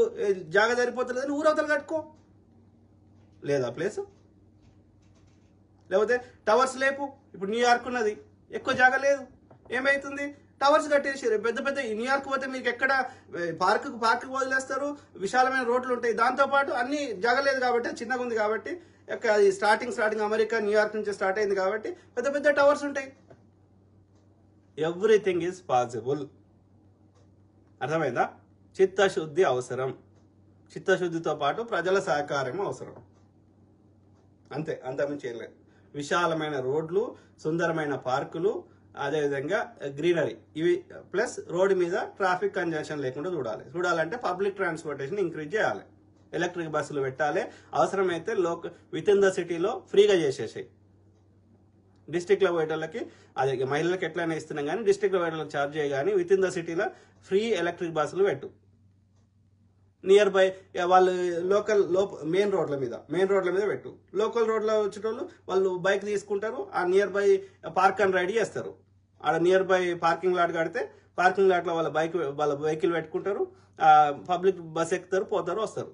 Speaker 1: జాగా సరిపోతలేదని ఊరవతలు కట్టుకో, లేదా ప్లేస్, లేకపోతే టవర్స్ లేపు. ఇప్పుడు న్యూయార్క్ ఉన్నది, ఎక్కువ జాగా లేదు, ఏమైతుంది టవర్స్ కట్టేసారు పెద్ద న్యూయార్క్ పోతే మీకు ఎక్కడ పార్కు వదిలేస్తారు, విశాలమైన రోడ్లు ఉంటాయి, దాంతోపాటు అన్ని జగలేదు కాబట్టి చిన్నగా ఉంది కాబట్టి అది స్టార్టింగ్ అమెరికా న్యూయార్క్ నుంచి స్టార్ట్ అయింది కాబట్టి పెద్ద టవర్స్ ఉంటాయి. Everything is possible. అర్థమైందా? చిత్తశుద్ధి అవసరం, చిత్తశుద్ధితో పాటు ప్రజల సహకారం అవసరం, అంతే, అంతకుమించి ఏం లేదు. విశాలమైన రోడ్లు, సుందరమైన పార్కులు, అదేవిధంగా గ్రీనరీ, ఇవి ప్లస్ రోడ్డు మీద ట్రాఫిక్ కంజెషన్ లేకుండా చూడాలంటే పబ్లిక్ ట్రాన్స్పోర్టేషన్ ఇంక్రీజ్ చేయాలి, ఎలక్ట్రిక్ బస్సులు పెట్టాలి, అవసరమైతే విత్ ఇన్ ద సిటీలో ఫ్రీగా చేసేసాయి. డిస్టిక్లో పోయేటోళ్ళకి అది మహిళలకు ఎట్లయినా ఇస్తున్నాం కానీ డిస్టిక్లో పోయేటోళ్ళకి ఛార్జ్ చేయ కానీ విత్ ఇన్ ద సిటీలో ఫ్రీ ఎలక్ట్రిక్ బస్సులు పెట్టు. నియర్ బై వాళ్ళు మెయిన్ రోడ్ల మీద పెట్టు. లోకల్ రోడ్లో వచ్చేటోళ్ళు వాళ్ళు బైక్ తీసుకుంటారు, ఆ nearby park and ride చేస్తారు. ఆడ నియర్ బై పార్కింగ్ లాట్ కడితే పార్కింగ్ లాట్లో వాళ్ళ వెహికల్ పెట్టుకుంటారు, పబ్లిక్ బస్ ఎక్కుతారు, పోతారు, వస్తారు.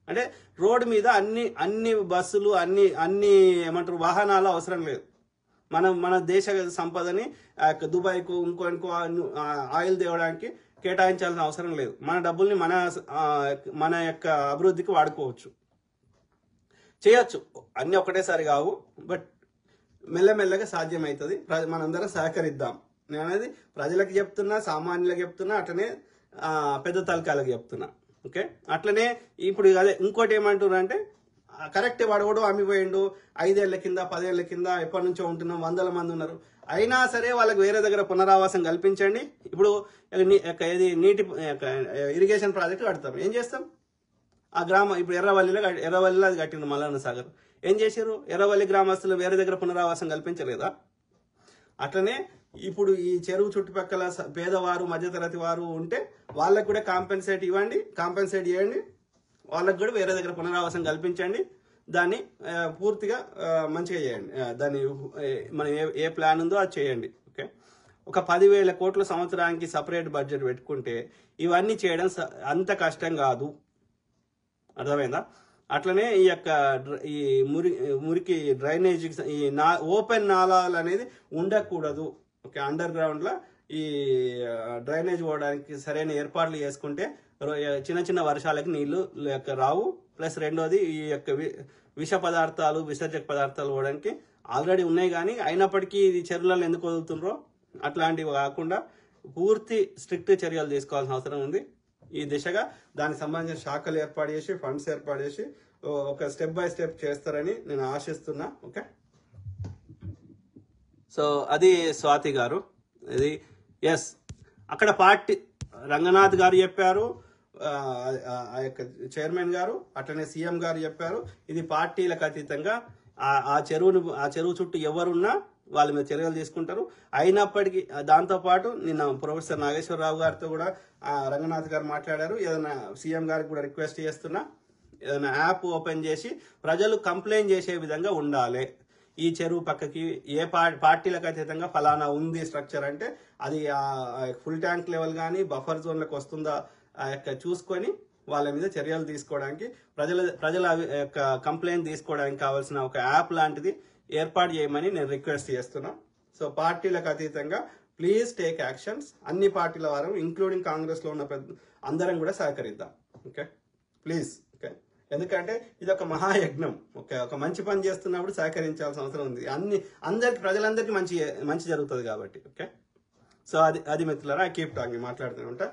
Speaker 1: అంటే రోడ్డు మీద అన్ని బస్సులు అన్ని ఏమంటారు వాహనాలు అవసరం లేదు. మన దేశ సంపదని దుబాయ్కు ఇంకో ఆయిల్ తేవడానికి కేటాయించాల్సిన అవసరం లేదు. మన డబ్బుల్ని మన యొక్క అభివృద్ధికి వాడుకోవచ్చు, చేయొచ్చు. అన్నీ ఒకటేసారి కావు, బట్ మెల్లమెల్లగా సాధ్యమవుతుంది. మనందరం సహకరిద్దాం. నేను అనేది ప్రజలకు చెప్తున్నా, సామాన్యులకు చెప్తున్నా, అట్లనే పెద్ద తలకాలకు చెప్తున్నా. ఓకే, అట్లనే ఇప్పుడు అదే ఇంకోటి ఏమంటున్నారు అంటే కరెక్ట్ వాడు అమ్మిపోయిండు, 5 ఏళ్ల కింద 10 ఏళ్ల కింద ఎప్పటి నుంచో ఉంటున్నాం, 100 మంది ఉన్నారు. అయినా సరే వాళ్ళకి వేరే దగ్గర పునరావాసం కల్పించండి. ఇప్పుడు నీటి ఇరిగేషన్ ప్రాజెక్టు కడతాం, ఏం చేస్తాం? ఆ గ్రామం ఇప్పుడు ఎర్రవల్లిలో అది కట్టింది మల్లన్న సాగర్. ఏం చేశారు? ఎర్రవల్లి గ్రామస్తులు వేరే దగ్గర పునరావాసం కల్పించలేదా? అట్లనే ఇప్పుడు ఈ చెరువు చుట్టుపక్కల పేదవారు మధ్యతరగతి వారు ఉంటే వాళ్ళకు కూడా కాంపెన్సేట్ చేయండి. వాళ్ళకు కూడా వేరే దగ్గర పునరావాసం కల్పించండి. దాన్ని పూర్తిగా మంచిగా చేయండి. దాన్ని మనం ఏ ప్లాన్ ఉందో అది చేయండి. ఓకే, ఒక 10,000 కోట్ల సంవత్సరానికి సపరేట్ బడ్జెట్ పెట్టుకుంటే ఇవన్నీ చేయడం అంత కష్టం కాదు. అర్థమైందా? అట్లనే ఈ మురికి డ్రైనేజ్ ఓపెన్ నాలాలు అనేది ఉండకూడదు. ఓకే, అండర్ గ్రౌండ్లో ఈ డ్రైనేజ్ పోవడానికి సరైన ఏర్పాట్లు చేసుకుంటే చిన్న వర్షాలకి నీళ్లు రావు. ప్లస్ రెండోది ఈ యొక్క విసర్జక పదార్థాలు పోవడానికి ఆల్రెడీ ఉన్నాయి, కానీ అయినప్పటికీ ఇది చెరువులలో ఎందుకు వదులుతుండ్రో అట్లాంటివి కాకుండా పూర్తి స్ట్రిక్ట్ చర్యలు తీసుకోవాల్సిన అవసరం ఉంది. ఈ దిశగా దానికి సంబంధించిన శాఖలు ఏర్పాటు చేసి ఫండ్స్ ఏర్పాటు చేసి ఒక స్టెప్ బై స్టెప్ చేస్తారని నేను ఆశిస్తున్నా. ఓకే, సో అది స్వాతి గారు. ఇది ఎస్, అక్కడ పార్టీ రంగనాథ్ గారు చెప్పారు, ఆ యొక్క చైర్మన్ గారు, అట్లనే సీఎం గారు చెప్పారు. ఇది పార్టీలకు అతీతంగా ఆ చెరువు చుట్టూ ఎవరున్నా వాళ్ళ మీద చర్యలు తీసుకుంటారు. అయినప్పటికీ దాంతోపాటు నిన్న ప్రొఫెసర్ నాగేశ్వరరావు గారితో కూడా రంగనాథ్ గారు మాట్లాడారు. ఏదైనా సీఎం గారికి కూడా రిక్వెస్ట్ చేస్తున్నా, ఏదైనా యాప్ ఓపెన్ చేసి ప్రజలు కంప్లైంట్ చేసే విధంగా ఉండాలి. ఈ చెరువు పక్కకి ఏ పార్టీలకు అతీతంగా ఫలానా ఉంది స్ట్రక్చర్ అంటే అది ఫుల్ ట్యాంక్ లెవెల్ కానీ బఫర్ జోన్లకు వస్తుందా చూసుకొని వాళ్ళ మీద చర్యలు తీసుకోవడానికి ప్రజల యొక్క కంప్లైంట్ తీసుకోవడానికి కావాల్సిన ఒక యాప్ లాంటిది ఏర్పాటు చేయమని నేను రిక్వెస్ట్ చేస్తున్నా. సో పార్టీలకు అతీతంగా ప్లీజ్ టేక్ యాక్షన్స్. అన్ని పార్టీల వారు ఇంక్లూడింగ్ కాంగ్రెస్ లో ఉన్న అందరం కూడా సహకరిద్దాం. Okay, please. ఓకే, ఎందుకంటే ఇది ఒక మహాయజ్ఞం. ఓకే, ఒక మంచి పని చేస్తున్నప్పుడు సహకరించాల్సిన అవసరం ఉంది. ప్రజలందరికీ మంచి జరుగుతుంది కాబట్టి. ఓకే, సో అది మిత్రులారా, ఐ కీప్ టాకింగ్, మాట్లాడుతూనే ఉంటా.